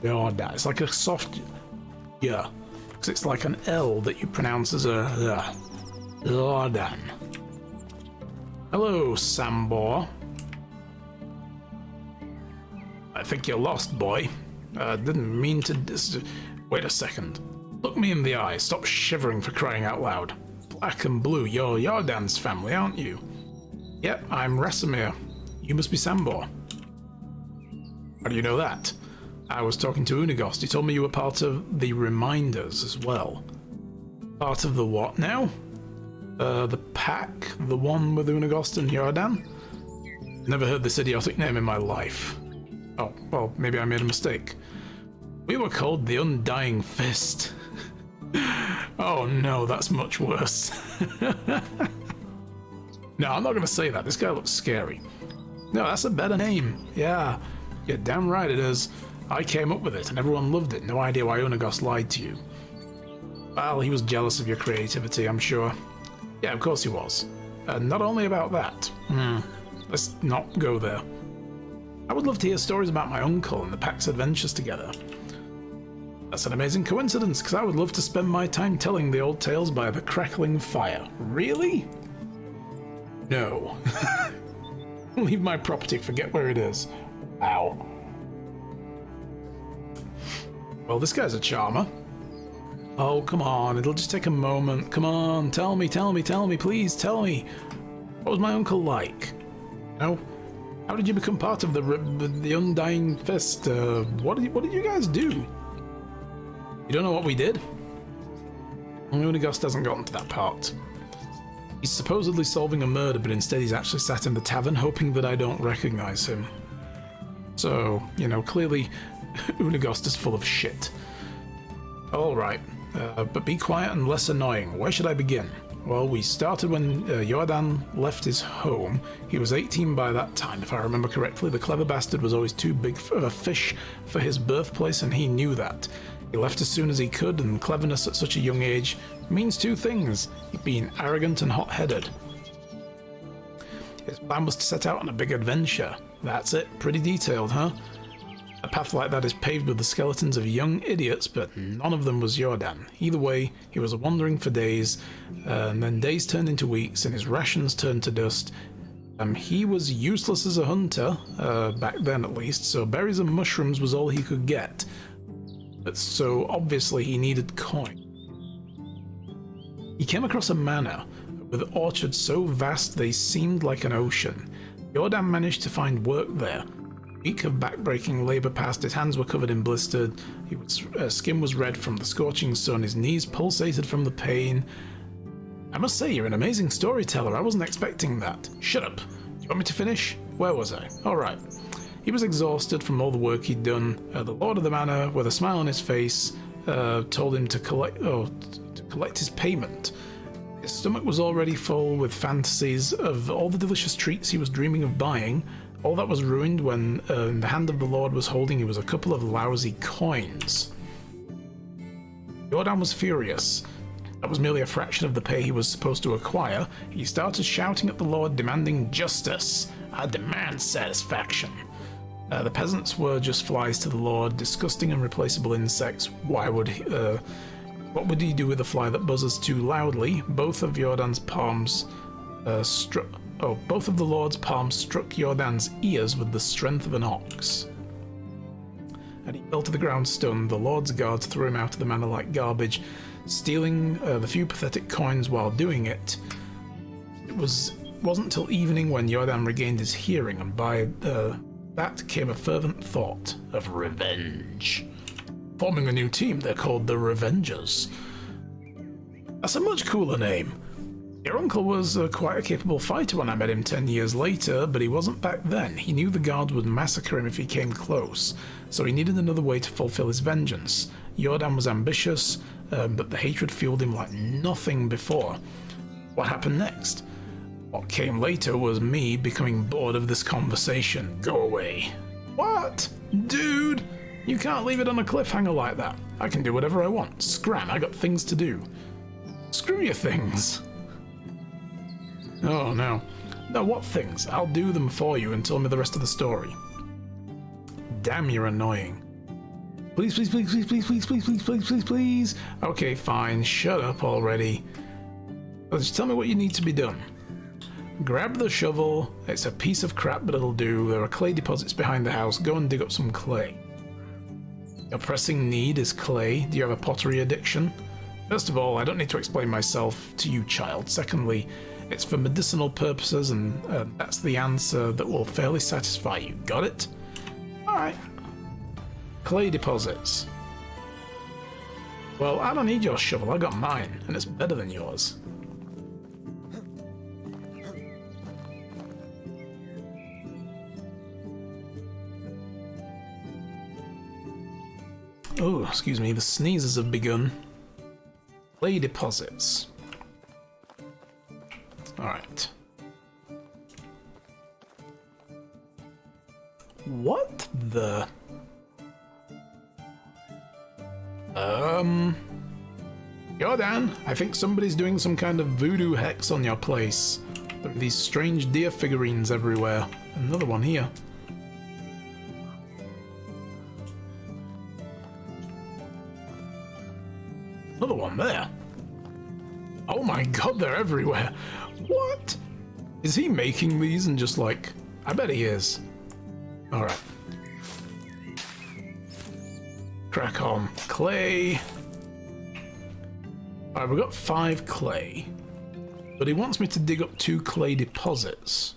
It's like a soft yeah, because it's like an L that you pronounce as a Jordan. Hello, Sambor. I think you're lost, boy. Didn't mean to wait a second. Look me in the eye. Stop shivering, for crying out loud. Black and blue. You're Jordan's family, aren't you? Yep, I'm Rasimir. You must be Sambor. How do you know that? I was talking to Unigost. He told me you were part of the Reminders as well. Part of the what now? The pack? The one with Unigost and Jordan? Never heard this idiotic name in my life. Oh, well, maybe I made a mistake. We were called the Undying Fist. Oh no, that's much worse. No, I'm not going to say that. This guy looks scary. No, that's a better name. Yeah, you're damn right it is. I came up with it and everyone loved it. No idea why Unigost lied to you. Well, he was jealous of your creativity, I'm sure. Yeah, of course he was. Not only about that. Let's not go there. I would love to hear stories about my uncle and the pack's adventures together. That's an amazing coincidence, because I would love to spend my time telling the old tales by the crackling fire. Really? No. Leave my property, forget where it is. Wow. Well, this guy's a charmer. Oh, come on, it'll just take a moment. Come on, tell me, please, tell me. What was my uncle like? No? How did you become part of the Undying Fist? What did you guys do? You don't know what we did? Unigost hasn't gotten to that part. He's supposedly solving a murder, but instead he's actually sat in the tavern hoping that I don't recognize him. So, you know, clearly Unigost is full of shit. Alright, but be quiet and less annoying. Where should I begin? Well, we started when Jordan left his home. He was 18 by that time, if I remember correctly. The clever bastard was always too big for a fish for his birthplace, and he knew that. He left as soon as he could, and cleverness at such a young age means two things: being arrogant and hot-headed. His plan was to set out on a big adventure. That's it. Pretty detailed, huh? A path like that is paved with the skeletons of young idiots, but none of them was Jordan. Either way, he was wandering for days, and then days turned into weeks, and his rations turned to dust. He was useless as a hunter, back then at least, so berries and mushrooms was all he could get. But so obviously he needed coin. He came across a manor with orchards so vast they seemed like an ocean. Jordan managed to find work there. A week of backbreaking labor passed, his hands were covered in blisters, his skin was red from the scorching sun, his knees pulsated from the pain. I must say, you're an amazing storyteller. I wasn't expecting that. Shut up. You want me to finish? Where was I? All right. He was exhausted from all the work he'd done. The lord of the manor, with a smile on his face, told him to collect his payment. His stomach was already full with fantasies of all the delicious treats he was dreaming of buying. All that was ruined when in the hand of the lord was holding he was a couple of lousy coins. Jordan was furious. That was merely a fraction of the pay he was supposed to acquire. He started shouting at the lord, demanding justice. I demand satisfaction. The peasants were just flies to the lord, disgusting and replaceable insects. What would he do with a fly that buzzes too loudly? Both of the lord's palms struck Jordan's ears with the strength of an ox. And he fell to the ground stunned. The lord's guards threw him out of the manor like garbage, stealing the few pathetic coins while doing it. It wasn't till evening when Jordan regained his hearing, and by that came a fervent thought of revenge. Forming a new team, they're called the Revengers. That's a much cooler name. Your uncle was quite a capable fighter when I met him 10 years later, but he wasn't back then. He knew the guards would massacre him if he came close, so he needed another way to fulfill his vengeance. Jordan was ambitious, but the hatred fueled him like nothing before. What happened next? What came later was me becoming bored of this conversation. Go away. What? Dude! You can't leave it on a cliffhanger like that. I can do whatever I want. Scram, I got things to do. Screw your things. Oh no. No, what things? I'll do them for you and tell me the rest of the story. Damn, you're annoying. Please, please, please, please, please, please, please, please, please, please, please. Okay, fine. Shut up already. Just tell me what you need to be done. Grab the shovel. It's a piece of crap, but it'll do. There are clay deposits behind the house. Go and dig up some clay. Your pressing need is clay. Do you have a pottery addiction? First of all, I don't need to explain myself to you, child. Secondly, it's for medicinal purposes, and that's the answer that will fairly satisfy you. Got it? Alright. Clay deposits. Well, I don't need your shovel. I got mine, and it's better than yours. Oh, excuse me, the sneezes have begun. Clay deposits. Alright. What the... Jordan, I think somebody's doing some kind of voodoo hex on your place. There are these strange deer figurines everywhere. Another one here. Another one there. Oh my god, they're everywhere. What? Is he making these and just like... I bet he is. Alright. Crack on. Clay. Alright, we've got 5 clay. But he wants me to dig up 2 clay deposits.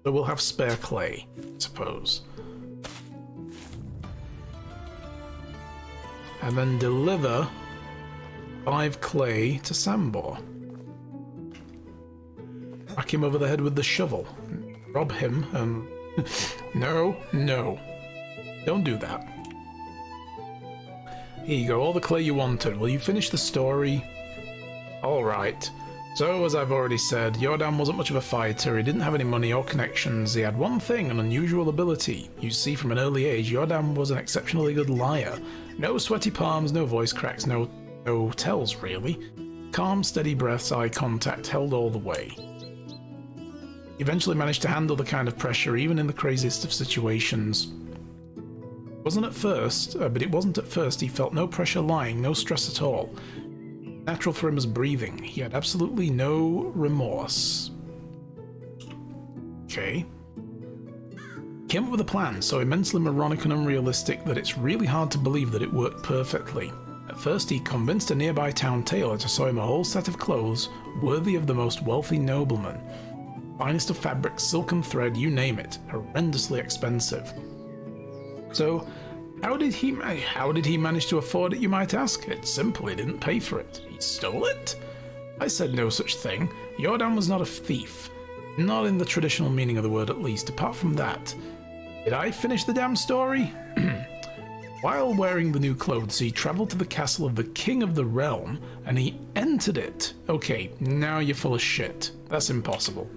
So we'll have spare clay, I suppose. And then deliver 5 clay to Sambor. Whack him over the head with the shovel. Rob him and... No, no. Don't do that. Here you go, all the clay you wanted. Will you finish the story? Alright. So, as I've already said, Jordan wasn't much of a fighter. He didn't have any money or connections. He had one thing, an unusual ability. You see, from an early age, Jordan was an exceptionally good liar. No sweaty palms, no voice cracks, no tells, really. Calm, steady breaths, eye contact, held all the way. He eventually managed to handle the kind of pressure, even in the craziest of situations. It wasn't at first. He felt no pressure lying, no stress at all. Natural for him as breathing. He had absolutely no remorse. Okay. Came up with a plan so immensely moronic and unrealistic that it's really hard to believe that it worked perfectly. At first, he convinced a nearby town tailor to sew him a whole set of clothes worthy of the most wealthy nobleman. Finest of fabric, silken thread, you name it. Horrendously expensive. So, how did he manage to afford it, you might ask? It's simple, he didn't pay for it. He stole it? I said no such thing. Jordan was not a thief. Not in the traditional meaning of the word, at least. Apart from that, did I finish the damn story? While wearing the new clothes, he traveled to the castle of the king of the realm, and he entered it. Okay, now you're full of shit. That's impossible.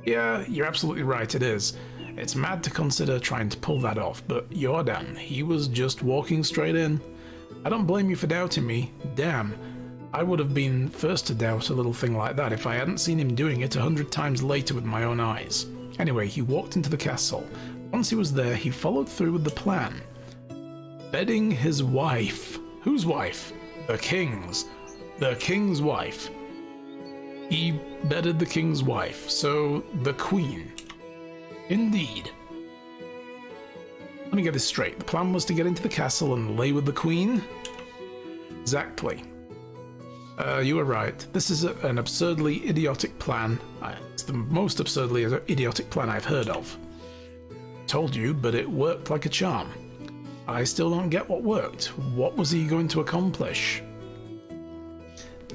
Yeah, you're absolutely right, it is. It's mad to consider trying to pull that off, but Jordan, he was just walking straight in. I don't blame you for doubting me. Damn, I would have been first to doubt a little thing like that if I hadn't seen him doing it 100 times later with my own eyes. Anyway, he walked into the castle. Once he was there, he followed through with the plan. Bedding his wife. Whose wife? The king's. The king's wife. He bedded the king's wife, so the queen. Indeed. Let me get this straight. The plan was to get into the castle and lay with the queen? Exactly. You were right. This is an absurdly idiotic plan. It's the most absurdly idiotic plan I've heard of. Told you, but it worked like a charm. I still don't get what worked. What was he going to accomplish?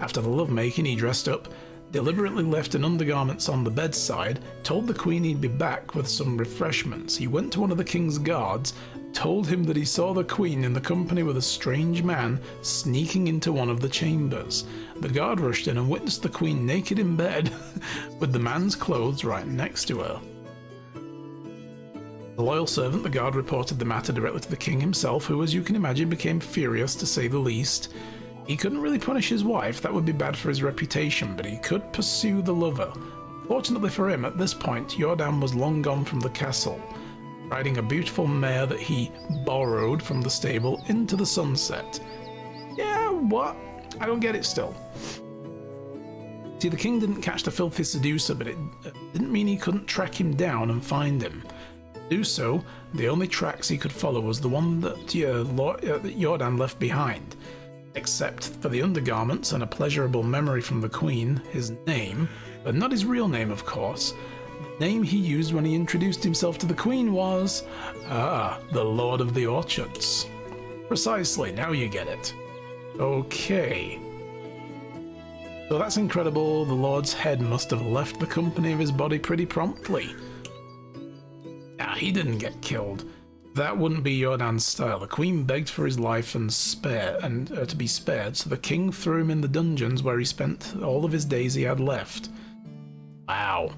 After the lovemaking, he dressed up, deliberately left in undergarments on the bedside, told the queen he'd be back with some refreshments. He went to one of the king's guards, told him that he saw the queen in the company with a strange man sneaking into one of the chambers. The guard rushed in and witnessed the queen naked in bed with the man's clothes right next to her. The loyal servant, the guard, reported the matter directly to the king himself, who, as you can imagine, became furious to say the least. He couldn't really punish his wife, that would be bad for his reputation, but he could pursue the lover. Fortunately for him, at this point, Jordan was long gone from the castle, riding a beautiful mare that he borrowed from the stable into the sunset. Yeah, what? I don't get it still. See, the king didn't catch the filthy seducer, but it didn't mean he couldn't track him down and find him. To do so, the only tracks he could follow was the one that Jordan left behind. Except for the undergarments and a pleasurable memory from the queen, his name, but not his real name of course, the name he used when he introduced himself to the queen was, the Lord of the Orchards. Precisely, now you get it. Okay. So that's incredible, the Lord's head must have left the company of his body pretty promptly. He didn't get killed. That wouldn't be Jordan's style. The queen begged for his life and to be spared, so the king threw him in the dungeons where he spent all of his days he had left. Wow,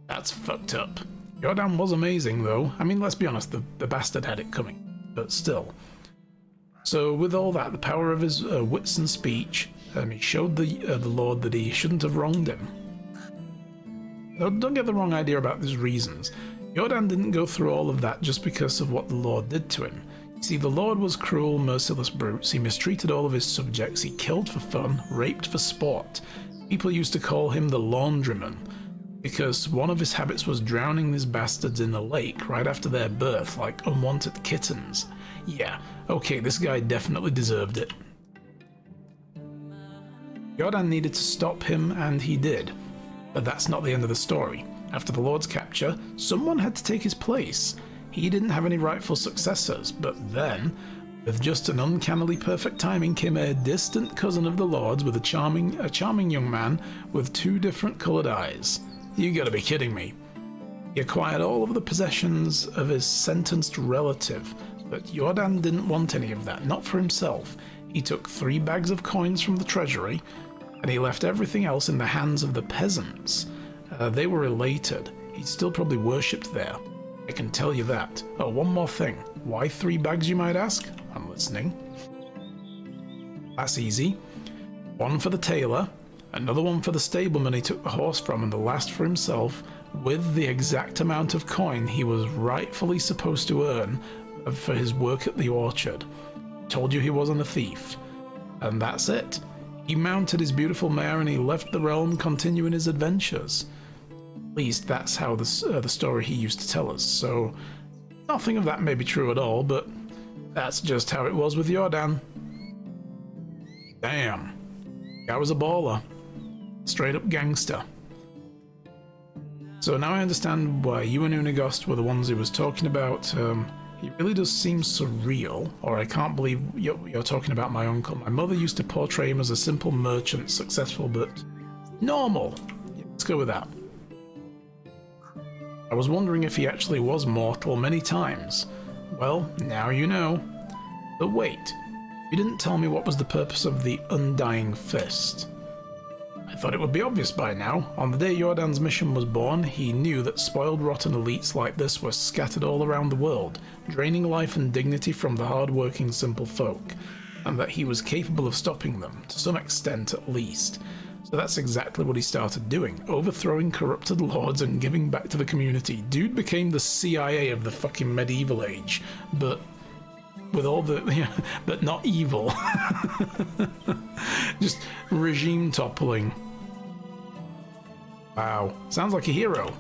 that's fucked up. Jordan was amazing though. I mean, let's be honest, the bastard had it coming, but still. So with all that, the power of his wits and speech, he showed the Lord that he shouldn't have wronged him. Now, don't get the wrong idea about his reasons. Jordan didn't go through all of that just because of what the Lord did to him. You see, the Lord was cruel, merciless brutes. He mistreated all of his subjects. He killed for fun, raped for sport. People used to call him the laundryman because one of his habits was drowning these bastards in the lake right after their birth like unwanted kittens. Yeah, okay, this guy definitely deserved it. Jordan needed to stop him, and he did. But that's not the end of the story. After the Lord's capture, someone had to take his place. He didn't have any rightful successors, but then, with just an uncannily perfect timing, came a distant cousin of the Lord's with a charming young man with 2 different coloured eyes. You gotta be kidding me. He acquired all of the possessions of his sentenced relative, but Jordan didn't want any of that, not for himself. He took 3 bags of coins from the treasury, and he left everything else in the hands of the peasants. They were elated. He still probably worshipped there. I can tell you that. Oh, one more thing. Why 3 bags, you might ask? I'm listening. That's easy. 1 for the tailor, another one for the stableman he took the horse from, and the last for himself, with the exact amount of coin he was rightfully supposed to earn for his work at the orchard. Told you he wasn't a thief. And that's it. He mounted his beautiful mare and he left the realm, continuing his adventures. At least that's how the story he used to tell us, so nothing of that may be true at all, but that's just how it was with Jordan. Damn. Guy was a baller. Straight up gangster. So now I understand why you and Unigost were the ones he was talking about. He really does seem surreal, or I can't believe you're talking about my uncle. My mother used to portray him as a simple merchant, successful but normal. Let's go with that. I was wondering if he actually was mortal many times. Well, now you know. But wait, you didn't tell me what was the purpose of the Undying Fist. I thought it would be obvious by now. On the day Jordan's mission was born, he knew that spoiled, rotten elites like this were scattered all around the world, draining life and dignity from the hard-working simple folk, and that he was capable of stopping them, to some extent at least. So that's exactly what he started doing, overthrowing corrupted lords and giving back to the community. Dude became the CIA of the fucking medieval age, but with all the, yeah, but not evil. Just regime toppling. Wow, sounds like a hero.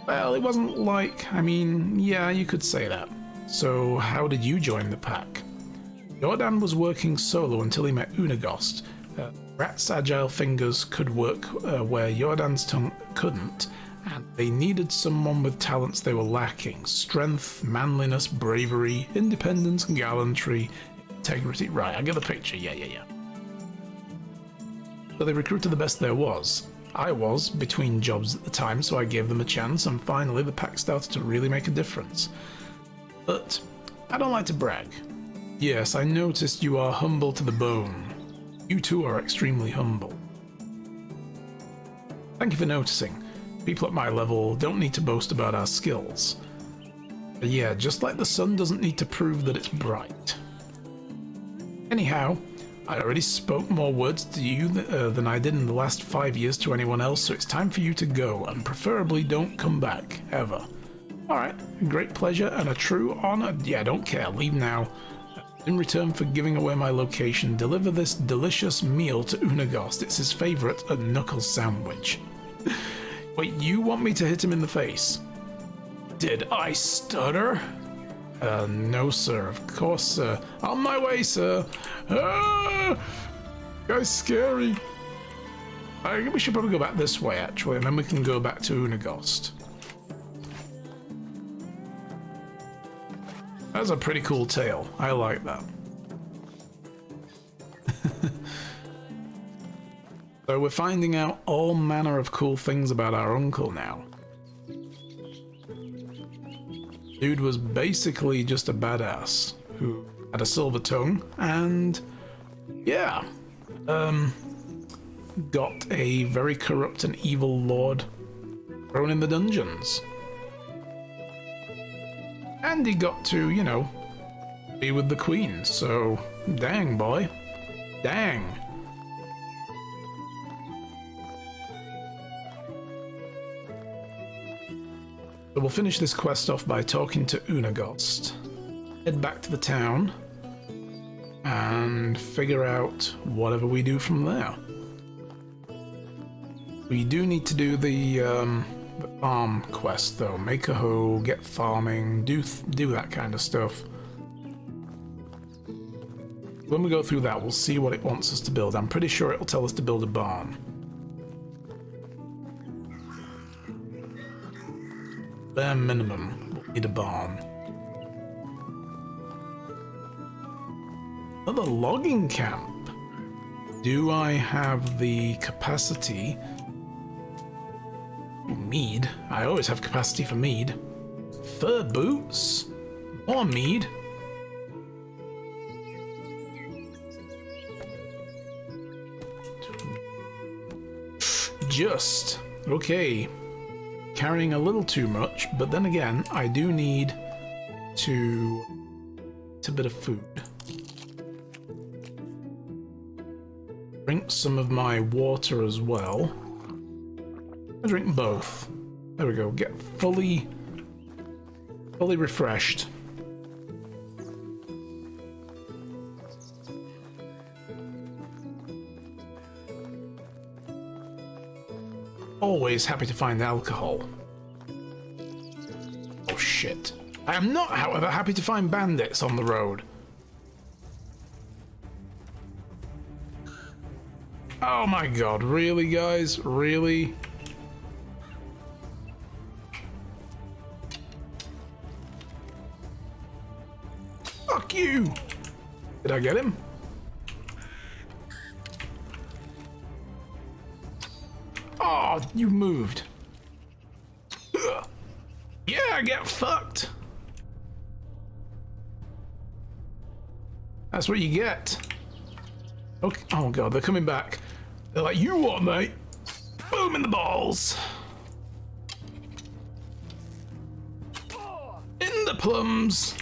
Well, it wasn't like, I mean, yeah, you could say that. So how did you join the pack? Jordan was working solo until he met Unagost. Rat's agile fingers could work where Jordan's tongue couldn't, and they needed someone with talents they were lacking. Strength, manliness, bravery, independence, gallantry, integrity. Right, I get the picture, yeah. So they recruited the best there was. I was between jobs at the time, so I gave them a chance, and finally the pack started to really make a difference. But I don't like to brag. Yes, I noticed you are humble to the bone. You too are extremely humble. Thank you for noticing. People at my level don't need to boast about our skills. But yeah, just like the sun doesn't need to prove that it's bright. Anyhow, I already spoke more words to you than I did in the last 5 years to anyone else, so it's time for you to go, and preferably don't come back, ever. Alright, a great pleasure and a true honor. Yeah, don't care, leave now. In return for giving away my location, deliver this delicious meal to Unagost. It's his favorite, a knuckle sandwich. Wait, you want me to hit him in the face? Did I stutter? No, sir. Of course, sir. On my way, sir. Ah! Guy's scary. I think we should probably go back this way, actually, and then we can go back to Unagost. That's a pretty cool tale. I like that. So we're finding out all manner of cool things about our uncle now. Dude was basically just a badass who had a silver tongue and, yeah, got a very corrupt and evil lord thrown in the dungeons. And he got to, you know, be with the queen, so dang, boy. Dang. So we'll finish this quest off by talking to Unagost. Head back to the town and figure out whatever we do from there. We do need to do the farm quest though. Make a hoe, get farming, do that kind of stuff. When we go through that, we'll see what it wants us to build. I'm pretty sure it'll tell us to build a barn. Bare minimum, we'll need a barn. Another logging camp. Do I have the capacity? Mead. I always have capacity for mead. Fur boots? More mead? Just. Okay. Carrying a little too much, but then again, I do need to eat a bit of food. Drink some of my water as well. I drink both. There we go. Get fully refreshed. Always happy to find alcohol. Oh shit. I am not, however, happy to find bandits on the road. Oh my god, really guys? Really? Fuck you! Did I get him? Oh, you moved. Ugh. Yeah, get fucked. That's what you get. Okay. Oh god, they're coming back. They're like, you what, mate? Boom in the balls. In the plums.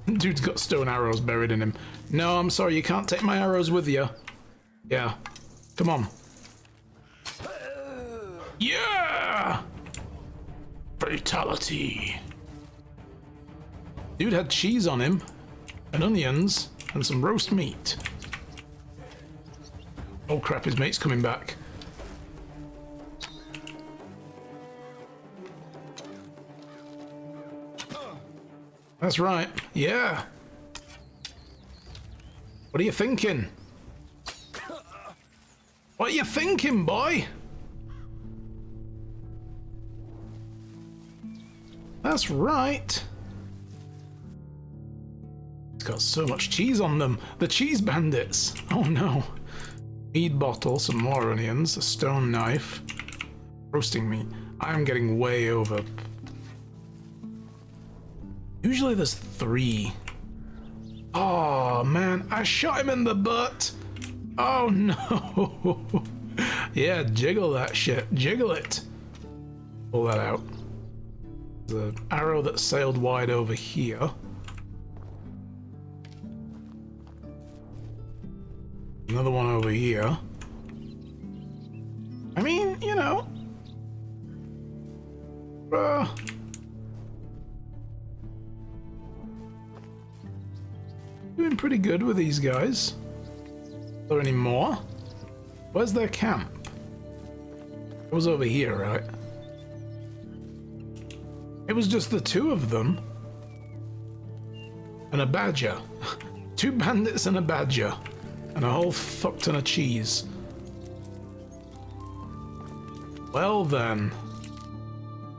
Dude's got stone arrows buried in him. No, I'm sorry, you can't take my arrows with you. Yeah. Come on. Yeah! Fatality. Dude had cheese on him, and onions, and some roast meat. Oh crap, his mate's coming back. That's right, yeah. What are you thinking? What are you thinking, boy? That's right. It's got so much cheese on them. The cheese bandits. Oh no. Mead bottle, some more onions, a stone knife. Roasting meat. I'm getting way over. Usually there's 3. Oh man, I shot him in the butt. Oh no. Yeah, jiggle that shit. Jiggle it. Pull that out. There's an arrow that sailed wide over here. Another one over here. I mean, you know. Doing pretty good with these guys. Are there any more? Where's their camp? It was over here, right? It was just the 2 of them. And a badger. 2 bandits and a badger. And a whole fuck ton of cheese. Well then.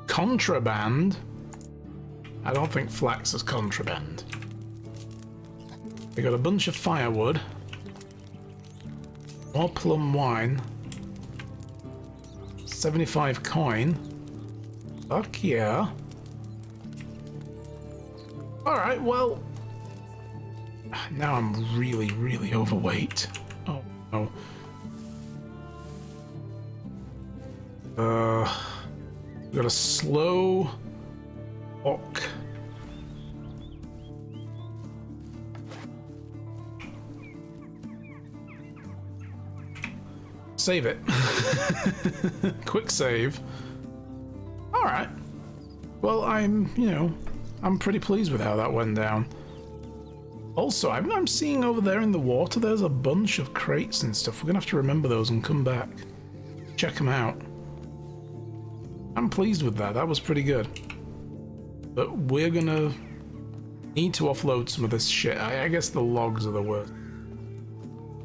Contraband? I don't think flax is contraband. They got a bunch of firewood. More plum wine. 75 coin. Fuck yeah. Alright, well. Now I'm really, really overweight. Oh no. We got a slow walk. Save it. Quick save. Alright. Well, I'm pretty pleased with how that went down. Also, I'm seeing over there in the water, there's a bunch of crates and stuff. We're gonna have to remember those and come back. Check them out. I'm pleased with that. That was pretty good. But we're gonna need to offload some of this shit. I guess the logs are the worst.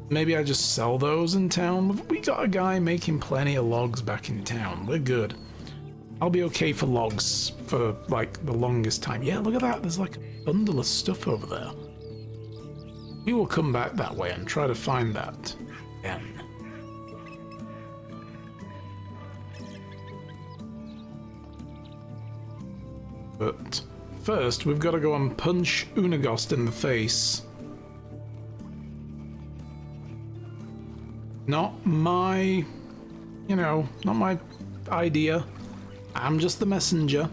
Maybe I just sell those in town. We got a guy making plenty of logs back in town. We're good. I'll be okay for logs for, like, the longest time. Yeah, look at that. There's, like, a bundle of stuff over there. We will come back that way and try to find that again. But first, we've got to go and punch Unagost in the face. Not my, not my idea. I'm just the messenger.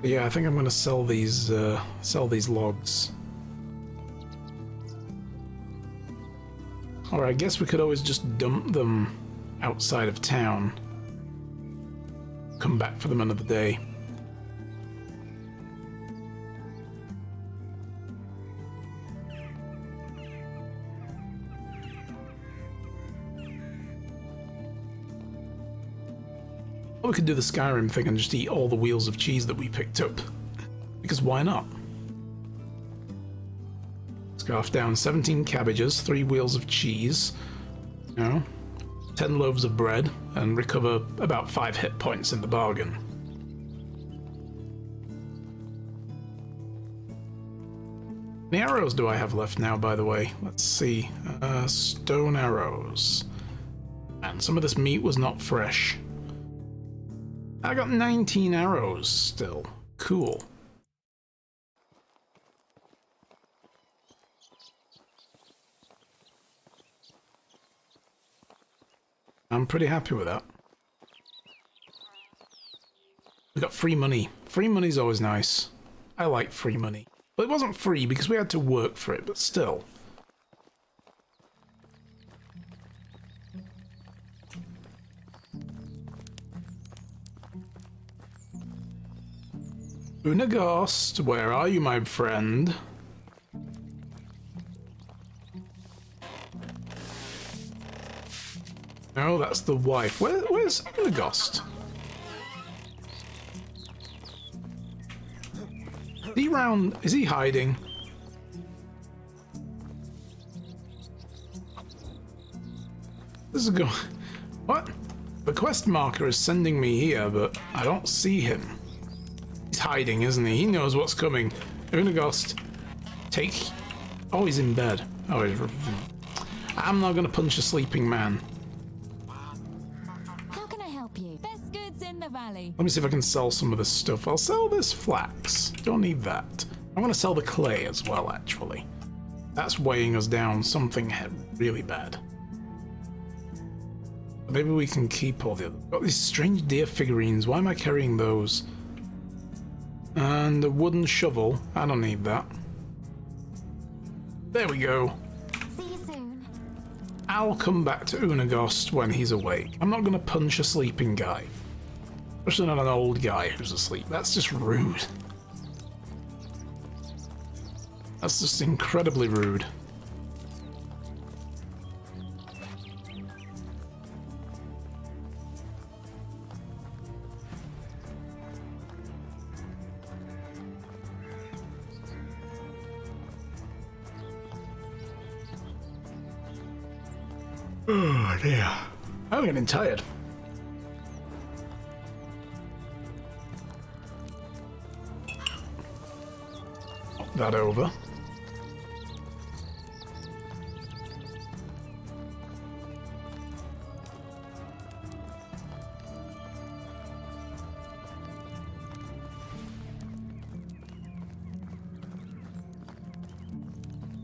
Yeah, I think I'm gonna sell these logs. Or I guess we could always just dump them outside of town. Come back for them another day. Or we could do the Skyrim thing and just eat all the wheels of cheese that we picked up. Because why not? Scarf down 17 cabbages, 3 wheels of cheese. 10 loaves of bread and recover about 5 hit points in the bargain. How many arrows do I have left now, by the way? Let's see. Stone arrows. And some of this meat was not fresh. I got 19 arrows still. Cool. I'm pretty happy with that. We got free money. Free money's always nice. I like free money. But it wasn't free because we had to work for it, but still. Unagast, where are you, my friend? No, that's the wife. Where's Unagast? Is he round? Is he hiding? This is going. What? The quest marker is sending me here, but I don't see him. He's hiding, isn't he? He knows what's coming. Unagast, take. Oh, he's in bed. Oh, he's. I'm not gonna punch a sleeping man. Valley. Let me see if I can sell some of this stuff. I'll sell this flax. Don't need that. I'm going to sell the clay as well, actually. That's weighing us down something really bad. Maybe we can keep all the other... Got these strange deer figurines. Why am I carrying those? And a wooden shovel. I don't need that. There we go. See you soon. I'll come back to Unagast when he's awake. I'm not going to punch a sleeping guy. Especially not an old guy who's asleep. That's just rude. That's just incredibly rude. Oh dear. I'm getting tired. That over.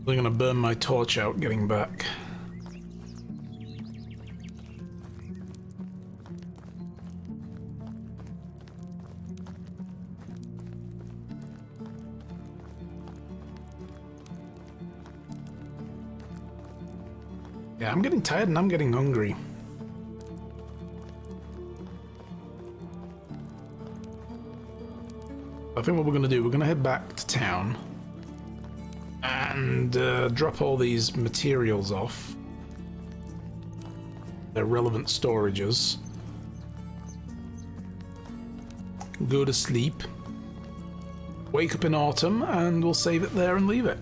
I'm gonna burn my torch out getting back. Yeah, I'm getting tired and I'm getting hungry. I think what we're going to do, we're going to head back to town and drop all these materials off. Their relevant storages. Go to sleep. Wake up in autumn and we'll save it there and leave it.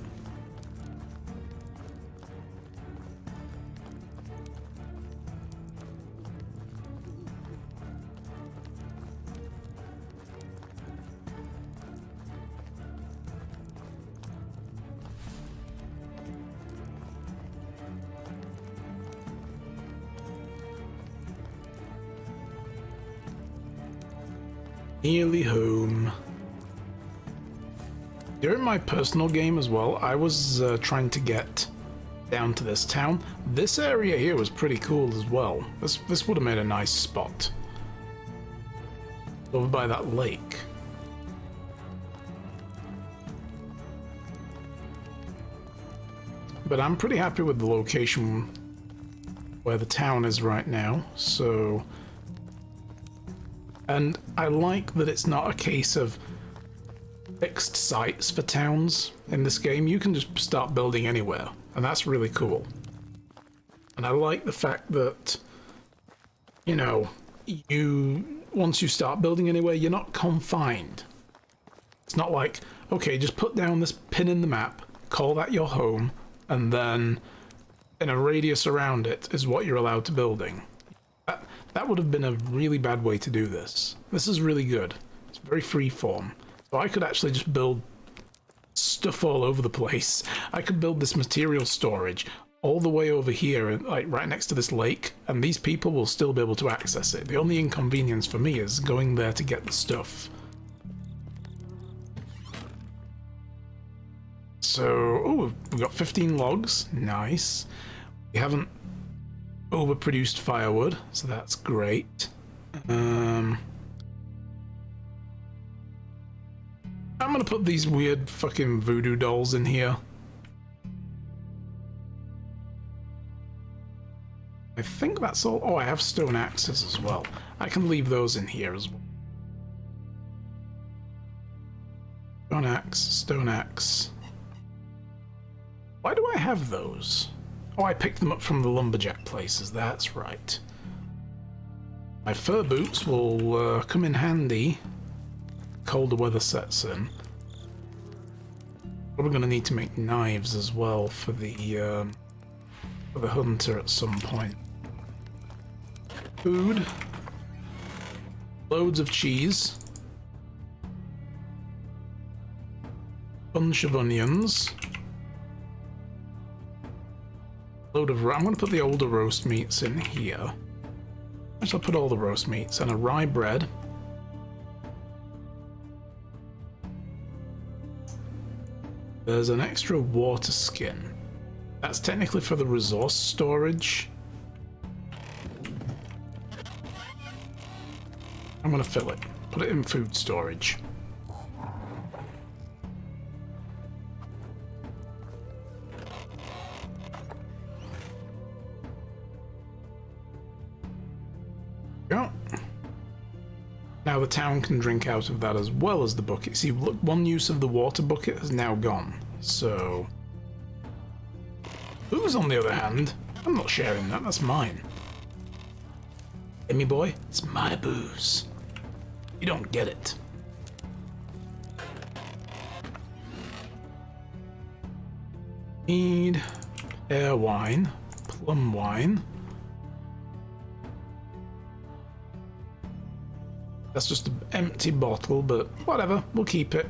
Nearly home. During my personal game as well, I was trying to get down to this town. This area here was pretty cool as well. This would have made a nice spot. Over by that lake. But I'm pretty happy with the location where the town is right now, so... And I like that it's not a case of fixed sites for towns in this game. You can just start building anywhere, and that's really cool. And I like the fact that, you know, once you start building anywhere, you're not confined. It's not like, okay, just put down this pin in the map, call that your home, and then in a radius around it is what you're allowed to building. That would have been a really bad way to do this. This is really good. It's very free form. So I could actually just build stuff all over the place. I could build this material storage all the way over here, like right next to this lake, and these people will still be able to access it. The only inconvenience for me is going there to get the stuff. So, oh, we've got 15 logs. Nice. We haven't overproduced firewood, so that's great. I'm gonna put these weird fucking voodoo dolls in here. I think that's all. Oh, I have stone axes as well. I can leave those in here as well. Stone axe. Why do I have those? Oh, I picked them up from the lumberjack places, that's right. My fur boots will come in handy. Colder weather sets in. Probably going to need to make knives as well for the hunter at some point. Food. Loads of cheese. Bunch of onions. Load of. I'm going to put the older roast meats in here. I shall put all the roast meats and a rye bread. There's an extra water skin. That's technically for the resource storage. I'm going to fill it. Put it in food storage. Go. Now the town can drink out of that as well as the bucket. See, look, one use of the water bucket has now gone. So, booze on the other hand, I'm not sharing that, that's mine. Hear me, boy? It's my booze. You don't get it. Need pear wine, plum wine. That's just an empty bottle, but whatever, we'll keep it.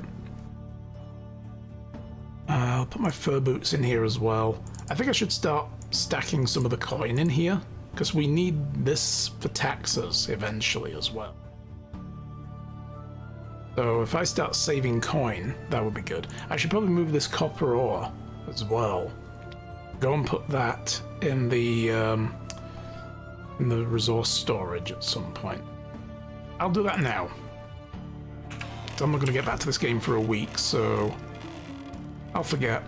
I'll put my fur boots in here as well. I think I should start stacking some of the coin in here, because we need this for taxes eventually as well. So if I start saving coin, that would be good. I should probably move this copper ore as well. Go and put that in the resource storage at some point. I'll do that now. I'm not going to get back to this game for a week, so I'll forget.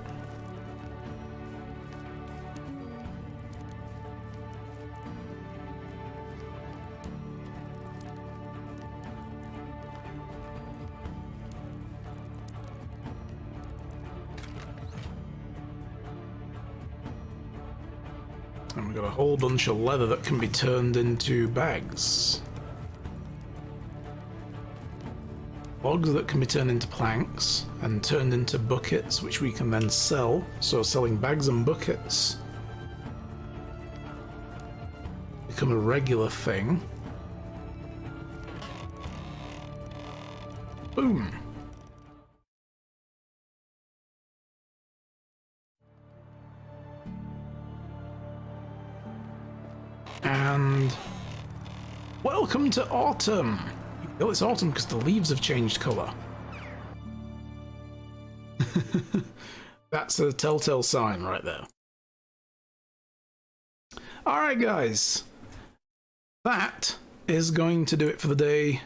And we've got a whole bunch of leather that can be turned into bags. Logs that can be turned into planks and turned into buckets, which we can then sell. So selling bags and buckets become a regular thing. Boom. And welcome to autumn. Oh, it's autumn because the leaves have changed colour. That's a telltale sign right there. Alright guys, that is going to do it for the day.